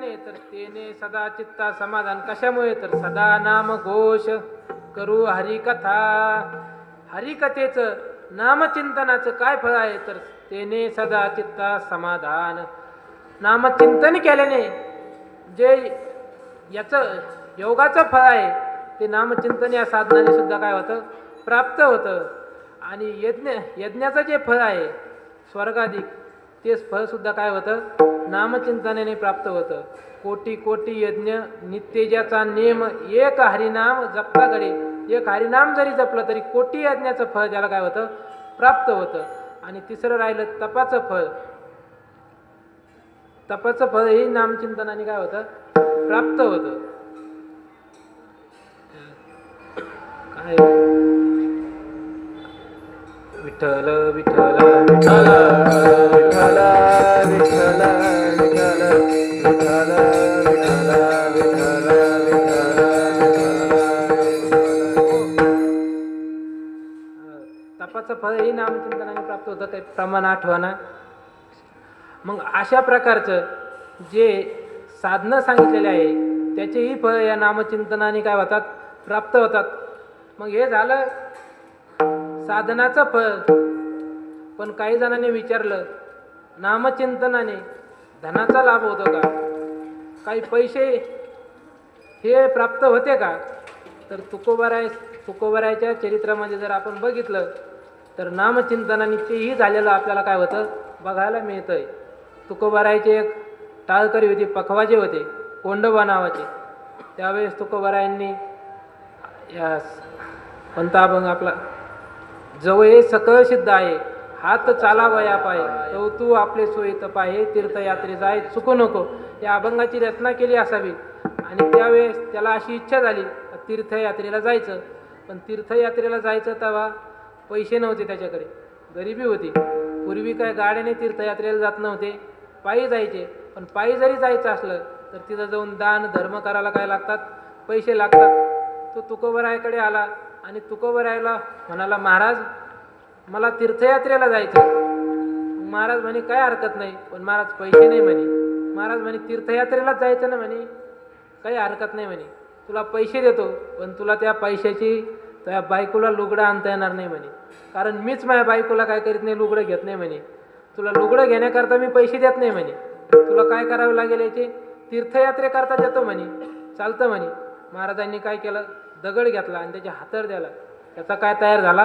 केल्याने तर तेने सदा चित्ता समाधान. कशामुळे तर सदा नाम घोष करू हरिकथा. हरिकथेचं नामचिंतनाचं काय फळ आहे तर तेने सदा चित्ता समाधान. नामचिंतन केल्याने जे याचं योगाचं फळ आहे ते नामचिंतन या साधनाने सुद्धा काय होतं प्राप्त होतं. आणि यज्ञाचं जे फळ आहे स्वर्गाधिक तेच फळ सुद्धा काय होतं नामचिंतनाने प्राप्त होतं. कोटी कोटी यज्ञ नित्येजाचा नेम एक हरिनाम जपता घडे. एक हरिनाम जरी जपलं तरी कोटी यज्ञाचं फळ ज्याला काय होतं प्राप्त होतं. आणि तिसरं राहिलं तपाचं फळ. तपाचं फळ ही नामचिंतनाने काय होतं प्राप्त होतं. काय विठ्ठल विठ्ठल विठ्ठल विठ्ठल विठ्ठल विठ्ठल विठ्ठल विठ्ठल विठ्ठल तपाचं फळ हे नामचिंतनाने प्राप्त होतं. ते प्रमाण आठवणा. मग अशा प्रकारचं जे साधनं सांगितलेले आहे त्याचेही फळ या नामचिंतनाने काय होतात प्राप्त होतात. मग हे झालं साधनाचं फळ. पण काही जणांनी विचारलं नामचिंतनाने धनाचा लाभ होतो का, काही पैसे हे प्राप्त होते का. तर तुकोबारायच्या चरित्रामध्ये जर आपण बघितलं तर नामचिंतनाने तेही झालेलं आपल्याला काय होतं बघायला मिळतंय. तुकोबारायचे एक टाळकरी होते, पखवाजे होते, कोंडोबा नावाचे. त्यावेळेस तुकोबारायांनी या कोणता अभंग आपला जवळे सकळ सिद्ध आहे हात चालावया पाय तो तू आपले सोयीत पाहे तीर्थयात्रे जाय चुकू नको या अभंगाची रचना केली असावी. आणि त्यावेळेस त्याला अशी इच्छा झाली तीर्थयात्रेला जायचं. पण तीर्थयात्रेला जायचं तेव्हा पैसे नव्हते त्याच्याकडे, गरिबी होती. पूर्वी काय गाड्याने तीर्थयात्रेला जात नव्हते, पायी जायचे. पण पायी जरी जायचं असलं तर तिथं जाऊन दान धर्म करायला काय लागतात पैसे लागतात. तो तुकोबारायाकडे आला आणि तुकोबारायाला म्हणाला महाराज मला तीर्थयात्रेला जायचं. महाराज म्हणे काय हरकत नाही, पण महाराज पैसे नाही म्हणे. महाराज म्हणे तीर्थयात्रेलाच जायचं ना म्हणे, काही हरकत नाही म्हणे, तुला पैसे देतो पण तुला त्या पैशाची त्या बायकोला लुगडं आणता येणार नाही म्हणे. कारण मीच माझ्या बायकोला काय करीत नाही लुगडं घेत नाही म्हणे. तुला लुगडं घेण्याकरता मी पैसे देत नाही म्हणे. तुला काय करावं लागेल याचे तीर्थयात्रेकरता देतो म्हणे. चालतं म्हणे. महाराजांनी काय केलं दगड घेतला आणि त्याच्या हातावर द्याला. त्याचा काय तयार झाला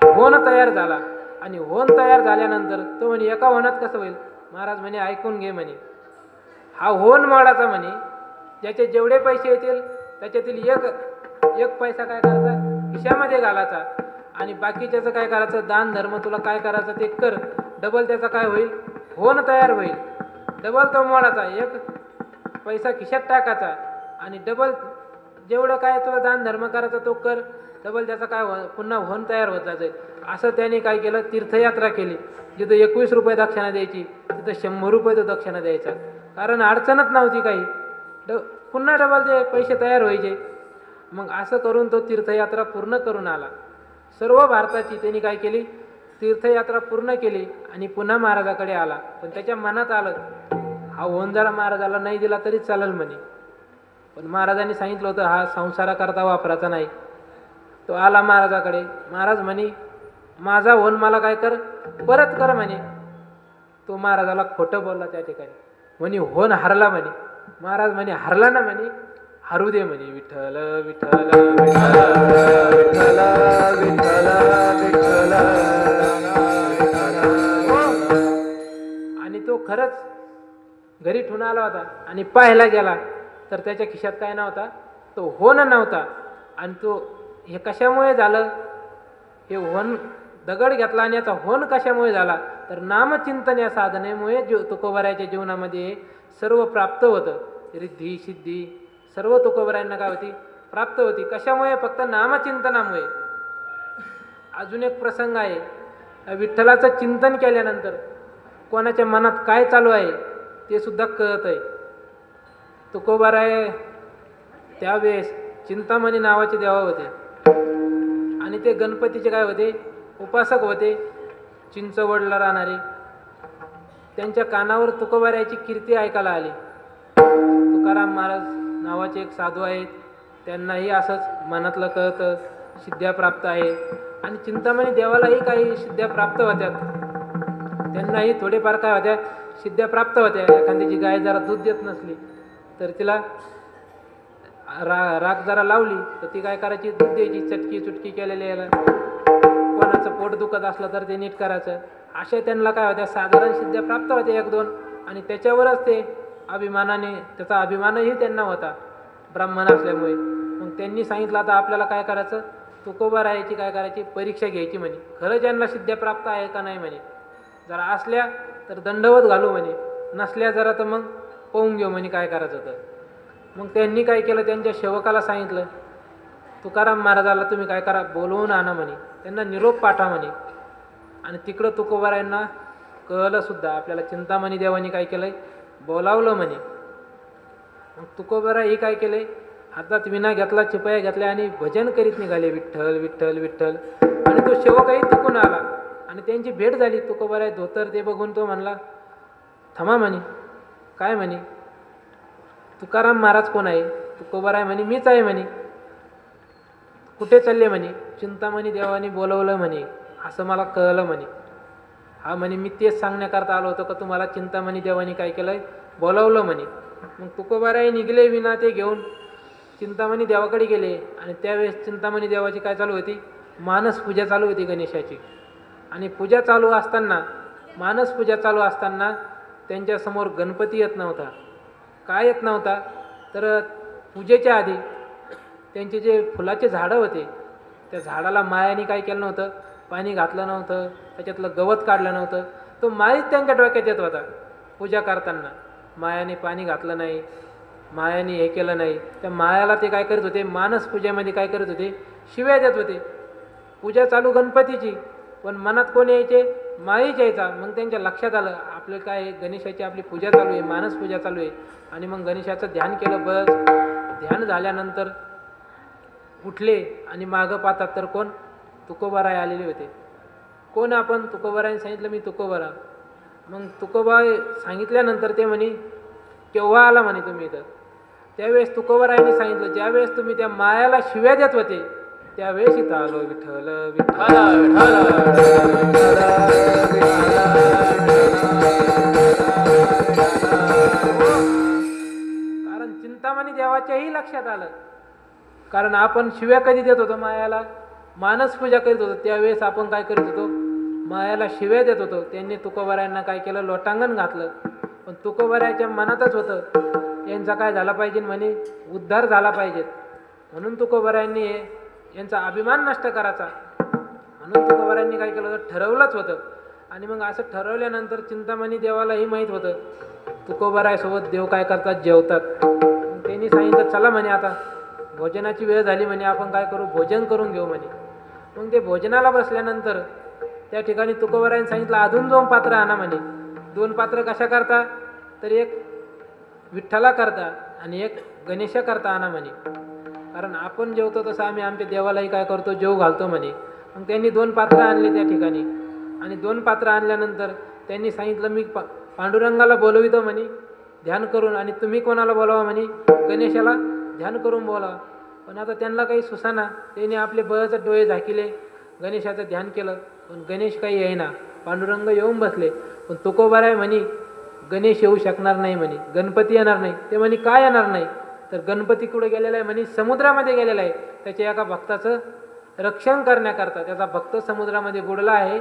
होन तयार झाला. आणि होन तयार झाल्यानंतर तो म्हणे एका होनात कसं होईल. महाराज म्हणे ऐकून घे म्हणे, हा होन मोडाचा म्हणे, ज्याचे जेवढे पैसे येतील त्याच्यातील एक पैसा काय करायचा खिशामध्ये घालायचा आणि बाकीच्याचं काय करायचं दान धर्म तुला काय करायचं ते कर. डबल त्याचा काय होईल होन तयार होईल. डबल तो मोडाचा एक पैसा खिशात टाकायचा आणि डबल जेवढं काय तुला दान धर्म करायचा तो कर. डबल त्याचा काय पुन्हा होन तयार होत जायचं. असं त्याने काय केलं तीर्थयात्रा केली. जिथं 21 रुपये दक्षिणा द्यायची तिथं 100 रुपये तो दक्षिणा द्यायचा. कारण अडचणच नव्हती काही. पुन्हा डबल ते पैसे तयार व्हायचे. मग असं करून तो तीर्थयात्रा पूर्ण करून आला. सर्व भारताची त्यांनी काय केली तीर्थयात्रा पूर्ण केली आणि पुन्हा महाराजाकडे आला. पण त्याच्या मनात आलं हा होन जरा महाराजाला नाही दिला तरी चालेल म्हणे. पण महाराजांनी सांगितलं होतं हा संसाराकरता वापराचा नाही. तो आला महाराजाकडे. महाराज म्हणे माझा होन मला काय कर परत कर म्हणे. तो महाराजाला खोटं बोलला त्या ठिकाणी. म्हणे होन हरला म्हणे. महाराज म्हणे हरला ना म्हणे, हरू दे म्हणे. विठ्ठल विठ्ठल विठ्ठल विठ्ठल विठ्ठल. आणि तो खरंच घरी ठेवून आला होता आणि पाहायला गेला तर त्याच्या खिशात काय नव्हता तो होन नव्हता. आणि तो हे कशामुळे झालं हे होन दगड घेतला आणि याचा होन कशामुळे झाला तर नामचिंतन या साधनेमुळे तुकोबारायाच्या जीवनामध्ये सर्व प्राप्त होतं. रिद्धी सिद्धी सर्व तुकोबारायांना काय होती प्राप्त होती. कशामुळे फक्त नामचिंतनामुळे. अजून एक प्रसंग आहे. विठ्ठलाचं चिंतन केल्यानंतर कोणाच्या मनात काय चालू आहे ते सुद्धा कळत आहे. तुकोबाराय त्यावेळेस चिंतामणी नावाचे देवा होते आणि ते गणपतीचे काय होते उपासक होते, चिंचवडला राहणारे. त्यांच्या कानावर तुकोबारायाची कीर्ती ऐकायला आली. तुकाराम महाराज नावाचे एक साधू आहेत, त्यांनाही असंच मनातलं कळतं, सिद्ध्या प्राप्त आहे. आणि चिंतामणी देवालाही काही सिद्ध्या प्राप्त होत्या, त्यांनाही थोडेफार काय होत्या सिद्ध्या प्राप्त होत्या. एखाद्याची गाय जरा दूध देत नसली तर तिला राग जरा लावली तर ती काय करायची, दूध द्यायची, चटकी चुटकी केलेली याला. कोणाचं पोट दुखत असलं तर ते नीट करायचं. अशा त्यांना काय होत्या साधारण सिद्ध्या प्राप्त होत्या एक दोन. आणि त्याच्यावरच ते अभिमानाने, त्याचा अभिमानही त्यांना होता ब्राह्मण असल्यामुळे. मग त्यांनी सांगितलं आता आपल्याला काय करायचं, तुकोबारायाची काय करायची परीक्षा घ्यायची म्हणे. खरं ज्यांना सिद्ध्या प्राप्त आहे का नाही म्हणे. जरा असल्या तर दंडवत घालू म्हणे, नसल्या जरा तर मग पाहून घेऊ म्हणे काय करायचं तर. मग त्यांनी काय केलं, त्यांच्या सेवकाला सांगितलं तुकाराम महाराजाला तुम्ही काय करा, बोलवून आणा म्हणे, त्यांना निरोप पाठवा म्हणे. आणि तिकडं तुकोबारायांना कळलं सुद्धा, आपल्याला चिंतामणी देवानी काय केलंय, बोलावलं म्हणे. मग तुकोबाराही काय केले, हातात विना घेतला, चिपया घेतल्या आणि भजन करीत निघाले, विठ्ठल विठ्ठल विठ्ठल. आणि तो सेवकही तुकून आला आणि त्यांची भेट झाली. तुकोबाराय धोतर ते बघून तो म्हणला, थांबा म्हणे, काय म्हणे, तुकाराम महाराज कोण आहे. तुकोबाराय म्हणे मीच आहे म्हणे. कुठे चालले म्हणे, चिंतामणी देवानी बोलवलं म्हणे, असं मला कळलं म्हणे. हा म्हणे मी तेच सांगण्याकरता आलो होतो का तुम्हाला चिंतामणी देवानी काय केलंय, बोलावलं म्हणे. मग तुकोबाराय निघले विना ते घेऊन चिंतामणी देवाकडे गेले. आणि त्यावेळेस चिंतामणी देवाची काय चालू होती, मानस पूजा चालू होती गणेशाची. आणि पूजा चालू असताना, मानस पूजा चालू असताना त्यांच्यासमोर गणपती येत नव्हता. काय येत नव्हता तर पूजेच्या आधी त्यांचे जे फुलाचे झाडं होते, त्या झाडाला मायाने काय केलं नव्हतं, पाणी घातलं नव्हतं, त्याच्यातलं गवत काढलं नव्हतं. तो माळीच त्यांच्या डोक्यात येत होता. पूजा करताना मायाने पाणी घातलं नाही, मायाने हे केलं नाही. त्या मायाला ते काय करत होते, मानस पूजेमध्ये काय करत होते, शिव्या देत होते. पूजा चालू गणपतीची, पण मनात कोण यायचे, माळीच यायचा. मग त्यांच्या लक्षात आलं आपलं काय, गणेशाची आपली पूजा चालू आहे, मानस पूजा चालू आहे. आणि मग गणेशाचं ध्यान केलं. बस ध्यान झाल्यानंतर उठले आणि मागं पाहतात तर कोण, तुकोबाराय आलेले होते. कोण आपण, तुकोबारायने सांगितलं मी तुकोबारा. मग तुकोबा सांगितल्यानंतर ते म्हणे केव्हा आला म्हणे तुम्ही इथं. त्यावेळेस तुकोबारायने सांगितलं ज्यावेळेस तुम्ही त्या मायाला शिव्या देत होते त्यावेळेस इथं आलो, विठ्ठल विठ्ठल कारण चिंतामणी देवाच्याही लक्षात आलं. कारण आपण शिव्या कधी देत होतो मायाला, मानस पूजा करीत होतो त्यावेळेस आपण काय करीत होतो, मायाला शिव्या देत होतो. त्यांनी तुकोबारायांना काय केलं, लोटांगण घातलं. पण तुकोबारायाच्या मनातच होतं यांचा काय झाला पाहिजे म्हणे, उद्धार झाला पाहिजेत. म्हणून तुकोबारायांनी यांचा अभिमान नष्ट करायचा म्हणून तुकोबारायांनी काय केलं होतं, ठरवलंच होतं. आणि मग असं ठरवल्यानंतर चिंतामणी देवालाही माहीत होतं तुकोबारायसोबत देव काय करतात, जेवतात. त्यांनी सांगितलं चला म्हणे आता भोजनाची वेळ झाली म्हणे, आपण काय करू, भोजन करून घेऊ म्हणे. मग ते भोजनाला बसल्यानंतर त्या ठिकाणी तुकोबारायांनी सांगितलं अजून 2 पात्र आणा म्हणे. 2 पात्र कशा करता तर एक विठ्ठला करता आणि एक गणेशा करता आणा म्हणे. कारण आपण जेवतो तसं आम्ही आमच्या देवालाही काय करतो, जेव घालतो म्हणे. मग त्यांनी 2 पात्र आणले त्या ठिकाणी. आणि 2 पात्र आणल्यानंतर त्यांनी सांगितलं मी पांडुरंगाला बोलवितो म्हणे ध्यान करून, आणि तुम्ही कोणाला बोलावा म्हणे, गणेशाला ध्यान करून बोलावा. पण आता त्यांना काही सुसाना, त्यांनी आपले बळच डोळे झाकिले, गणेशाचं ध्यान केलं. पण गणेश काही येईना, पांडुरंग येऊन बसले. पण तुकोबाराय म्हणे गणेश येऊ शकणार नाही म्हणे, गणपती येणार नाही. ते म्हणे काय येणार नाही तर गणपती कुठे गेलेला आहे म्हणे, समुद्रामध्ये गेलेला आहे. त्याच्या एका भक्ताचं रक्षण करण्याकरता, त्याचा भक्त समुद्रामध्ये बुडला आहे,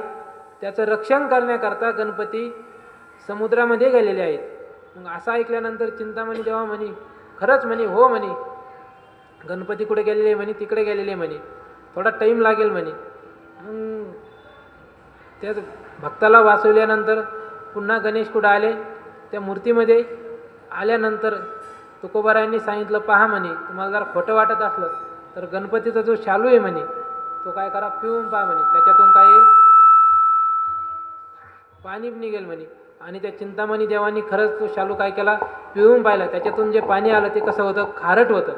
त्याचं रक्षण करण्याकरता गणपती समुद्रामध्ये गेलेले आहेत. मग असं ऐकल्यानंतर चिंतामणी देवा म्हणे खरंच म्हणे, हो म्हणे गणपती कुठे गेलेले म्हणे, तिकडे गेलेले म्हणे, थोडा टाईम लागेल म्हणे. मग त्या भक्ताला वाचवल्यानंतर पुन्हा गणेश कुठं आले, त्या मूर्तीमध्ये आल्यानंतर तुकोबारायांनी सांगितलं पहा म्हणे, तुम्हाला जर खोटं वाटत असलं तर गणपतीचा जो शालू आहे म्हणे तो काय करा, पिऊन पहा म्हणे, त्याच्यातून काय येईल, पाणी निघेल म्हणे. आणि त्या चिंतामणी देवानी खरंच तो शालू काय केला, पिऊन पाहिला. त्याच्यातून जे पाणी आलं ते कसं होतं, खारट होतं.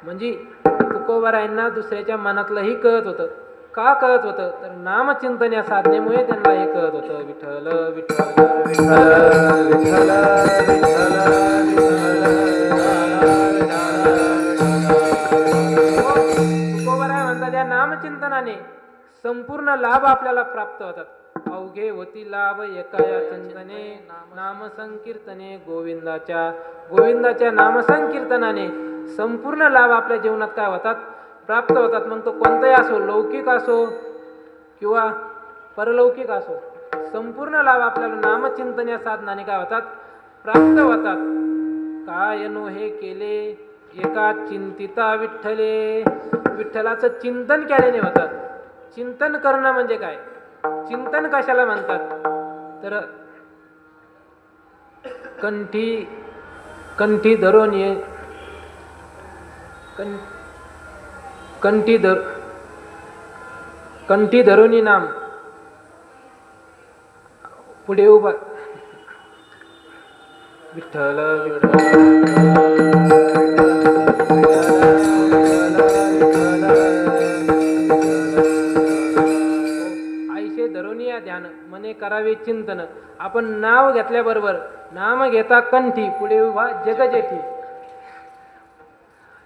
म्हणजे तुकोबारायांना दुसऱ्याच्या मनातलंही कळत होतं. का कळत होतं तर नामचिंतन या साधनेमुळे त्यांना हे कळत होतं, विठ्ठल विठ्ठल विठ्ठल विठ्ठल विठ्ठल विठ्ठल संपूर्ण लाभ आपल्याला प्राप्त होतात. अवघे होती लाभ एकाया चिंतने नाम संकीर्तने गोविंदाच्या नाम संकीर्तनाने संपूर्ण लाभ आपल्या जीवनात काय होतात, प्राप्त होतात. मग तो कोणताही असो, लौकिक असो किंवा परलौकिक असो, संपूर्ण लाभ आपल्याला नामचिंतन या साधनाने काय होतात, प्राप्त होतात. काय नो हे केले एका चिंतिता विठ्ठले, विठ्ठलाचं चिंतन केल्याने होतात. चिंतन करणं म्हणजे काय, चिंतन कशाला म्हणतात तर कंठी धरून ये कंठी धरून नाम पुढे उभा विठ्ठल आईशे धरुनिया ध्यान मने करावे चिंतन. आपण नाव घेतल्याबरोबर नाम घेता कंठी पुढे उभा जगजेठी.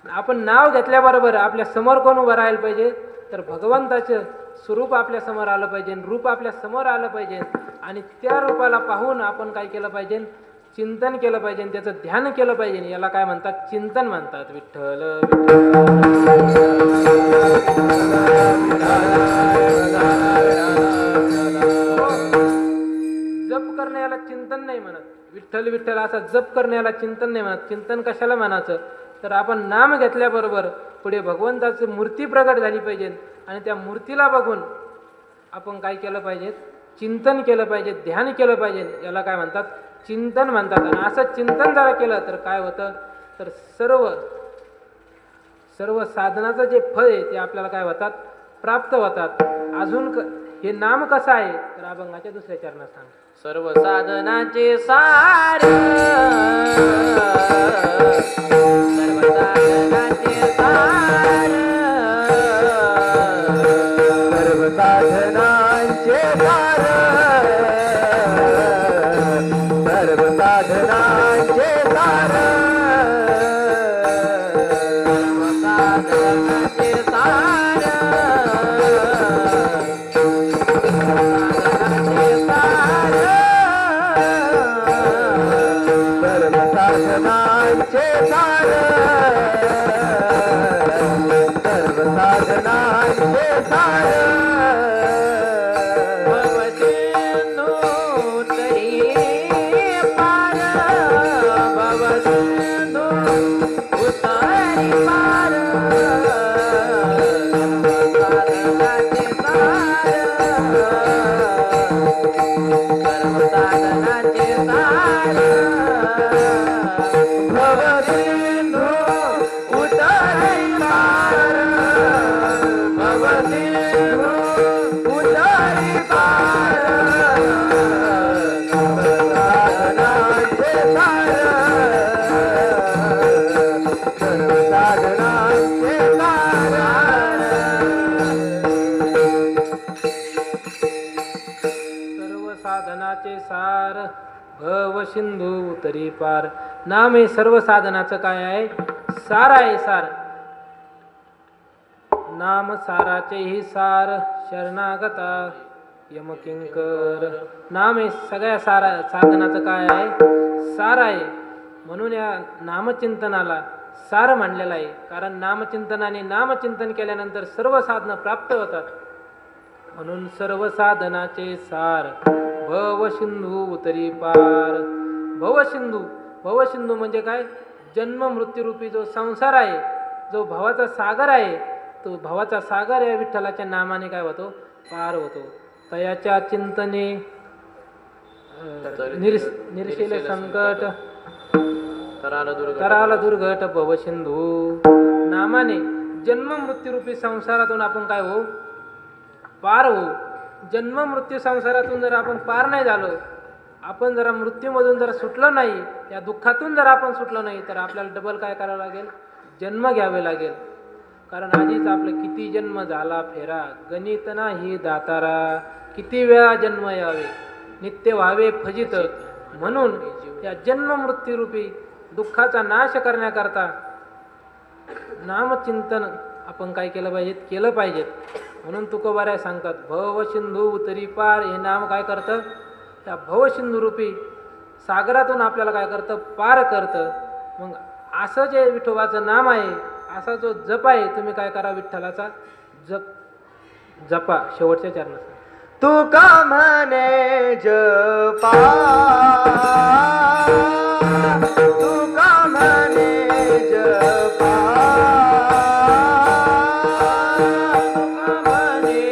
आपण नाव घेतल्याबरोबर आपल्या समोर कोण उभं राहायला पाहिजे तर भगवंताचं स्वरूप आपल्या समोर आलं पाहिजे, रूप आपल्या समोर आलं पाहिजे. आणि त्या रूपाला पाहून आपण काय केलं पाहिजे, चिंतन केलं पाहिजे, त्याचं ध्यान केलं पाहिजे. याला काय म्हणतात, चिंतन म्हणतात. विठ्ठल जप करणे याला चिंतन नाही म्हणत. विठ्ठल विठ्ठल असा जप करणे याला चिंतन नाही म्हणत. चिंतन कशाला म्हणायचं तर आपण नाम घेतल्याबरोबर पुढे भगवंताची मूर्ती प्रगट झाली पाहिजे आणि त्या मूर्तीला बघून आपण काय केलं पाहिजे, चिंतन केलं पाहिजे, ध्यान केलं पाहिजे. याला काय म्हणतात, चिंतन म्हणतात. आणि असं चिंतन जरा केलं तर काय होतं तर सर्व साधनाचं जे फळ आहे ते आपल्याला काय होतात, प्राप्त होतात. अजून हे नाम कसं आहे तर अभंगाच्या दुसऱ्या चरणात सांग. सर्व साधनाचे सार, सर्व साधनाचे सार, सर्व साधनांचे सार, सर्व साधनांचे सार, सर्व साधनांचे सार, साधनांचे सार, सर्व साधनांचे सार, भवसिंधू तरी पार, भवसिंधू उतारी पार, साधनांचे सार, सर्व साधनांचे सार, भवसिंधू उतारी पार, भवसिंधू उतारी पार, साधनांचे सार, सर्व साधनांचे सार, सर्व साधनाचे सार भव सिंधू उतरी पार. नाम हे सर्व साधनाचं काय आहे, सार आहे. सार नाम साराचे ही सार शरणागता यमकिंकर. नाम हे सगळ्या साधनाचं काय आहे, सार आहे. म्हणून या नामचिंतनाला सार म्हणलेलं आहे. कारण नामचिंतनाने नामचिंतन केल्यानंतर सर्व साधनं प्राप्त होतात. म्हणून सर्व साधनाचे सार भव सिंधू उतरी पार. भवसिंधू म्हणजे काय, जन्म मृत्यूरूपी जो संसार आहे, जो भवाचा सागर आहे, तो भवाचा सागर या विठ्ठलाच्या नामाने काय होतो, पार होतो. तयाच्या चिंतने निरशिले संकट तराला दुर्घट भवसिंधू. नामाने जन्म मृत्यूरूपी संसारातून आपण काय हो, पार हो. जन्म मृत्यू संसारातून जर आपण पार नाही झालो, आपण जरा मृत्यूमधून जर सुटलो नाही, या दुःखातून जर आपण सुटलो नाही, तर आपल्याला डबल काय करावं लागेल, जन्म घ्यावे लागेल. कारण आधीच आपलं किती जन्म झाला फेरा, गणित नाही दातारा, किती वेळा जन्म यावे, नित्य व्हावे फजित. म्हणून या जन्म मृत्यूरूपी दुःखाचा नाश करण्याकरता नामचिंतन आपण काय केलं पाहिजे, केलं पाहिजे. म्हणून तुकोबाराय सांगतात भव सिंधू उतरी पार. हे नाम काय करतं? त्या भवसिंधू रूपी सागरातून आपल्याला काय करतं? पार करतं. मग असं जे विठोबाचं नाम आहे, असा जो जप आहे, तुम्ही काय करा? विठ्ठलाचा जपा शेवटच्या चरणात. तुका म्हणे जपा, तुका म्हणे जपा, तुका म्हणे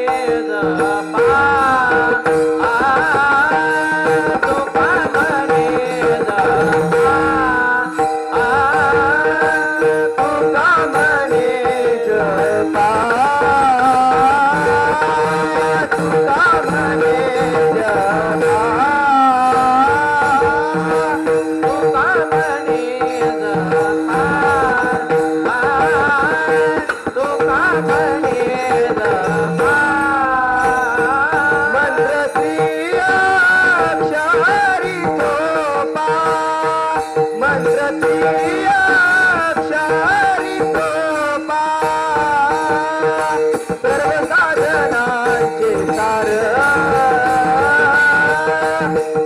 जपा, तुका म्हणे जपा, तुका म्हणे जपा, तुका म्हणे जपा, तुका म्हणे जपा, तुका म्हणे जपा. मंत्र त्रिअक्षरी झोपा, मंत्र त्रिअक्षरी झोपा, सर्व साधनांचे सार,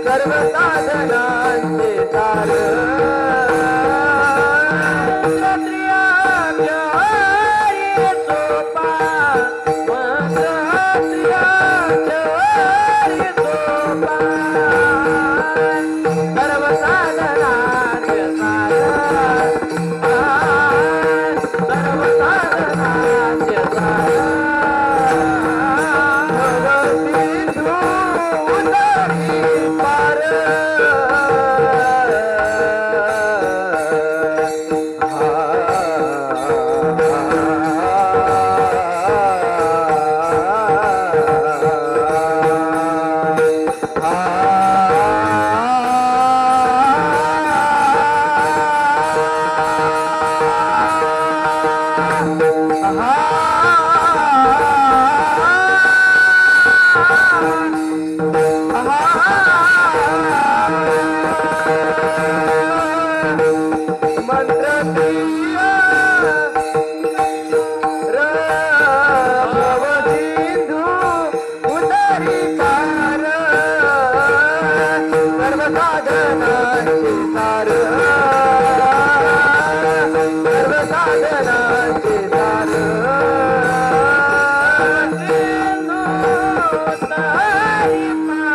सर्व साधनांचे सार. त्रिअक्षरी झोपा, मंत्र त्रिअक्षरी झोपा, सर्व साधनांचे सार, सर्व साधनांचे सार. भवसिंधू उतरी पार, मंत्र भवसिंधू उतरी पार, सर्व साधनांचे सार, सर्व साधनांचे सार. सिंधू उतरी पार,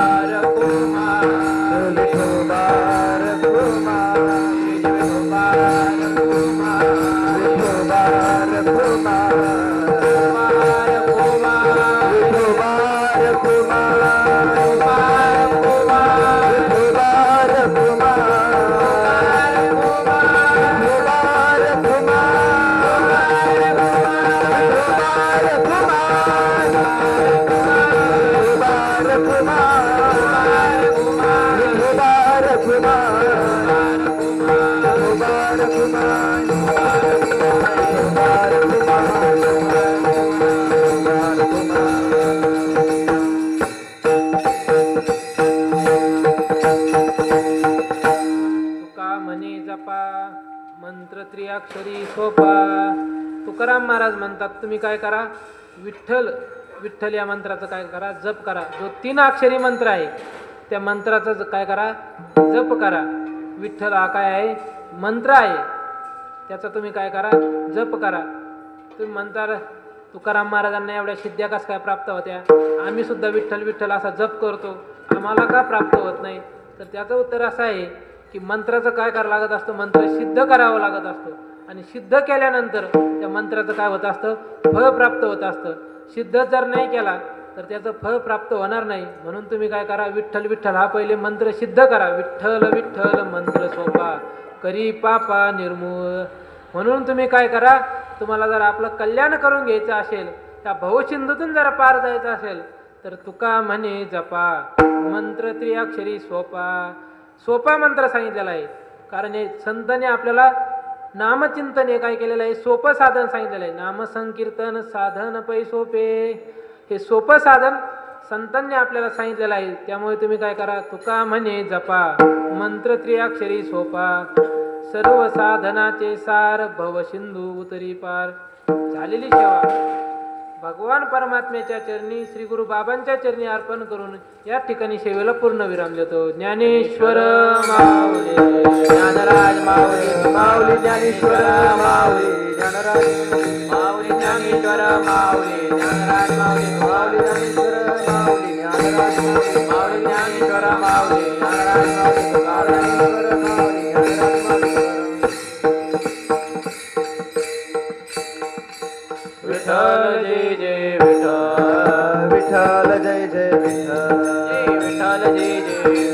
पार, उतरी पार, उतरी पार, सर्व साधनांचे सार, सर्व साधनांचे अक्षरी सोपा. तुकाराम महाराज म्हणतात तुम्ही काय करा, विठ्ठल विठ्ठल या मंत्राचं काय करा, जप करा. जो 3 अक्षरी मंत्र आहे त्या मंत्राचं काय करा, जप करा. विठ्ठल हा काय आहे, मंत्र आहे, त्याचा तुम्ही काय करा, जप करा. तुम्ही म्हणता तुकाराम महाराजांना एवढ्या सिद्ध्या कस काय प्राप्त होत्या, आम्ही सुद्धा विठ्ठल विठ्ठल असा जप करतो, आम्हाला का प्राप्त होत नाही. तर त्याचं उत्तर असं आहे की मंत्राचं काय करावं लागत असतं, मंत्र सिद्ध करावं लागत असतं. आणि सिद्ध केल्यानंतर त्या मंत्राचं काय होत असतं, फळ प्राप्त होत असतं. सिद्ध जर नाही केला तर त्याचं फळ प्राप्त होणार नाही. म्हणून तुम्ही काय करा, विठ्ठल विठ्ठल हा पहिले मंत्र सिद्ध करा. विठ्ठल विठ्ठल मंत्र सोपा, करी पापा निर्मूळ. म्हणून तुम्ही काय करा, तुम्हाला जर आपलं कल्याण करून घ्यायचं असेल, त्या भवसिंधूतून जर पार जायचं असेल तर तुका म्हणे जपा मंत्र त्रिअक्षरी सोपा. सोपा मंत्र सांगितलेला आहे, कारण हे संतांनी आपल्याला नामचिंतन हे काय केलेलं आहे, सोपं साधन सांगितलेलं आहे. नामसंकीर्तन साधन पै सोपे, हे सोपं साधन संतांनी आपल्याला सांगितलेलं आहे. त्यामुळे तुम्ही काय करा, तुका म्हणे जपा मंत्र त्रिअक्षरी सोपा, सर्व साधनाचे सार भवसिंधू उतरी पार. झालेली सेवा भगवान परमात्म्याच्या चरणी श्री गुरु बाबांच्या चरणी अर्पण करून या ठिकाणी सेवेला पूर्ण विराम देतो. ज्ञानेश्वर माऊली, ज्ञानराज माऊली, माऊली ज्ञानेश्वर माऊली, ज्ञानराज माऊली, ज्ञानेश्वर माऊली, ज्ञानराज माऊली, माऊली ज्ञानेश्वर माऊली, ज्ञानराज माऊली, माऊली ज्ञानेश्वर माऊली, ज्ञानराज माऊली, ज्ञानेश्वर माऊली, ज्ञानराज माऊली. विठ्ठल जय जय विठ्ठल, विठ्ठल जय जय विठ्ठल, जय विठ्ठल जय जय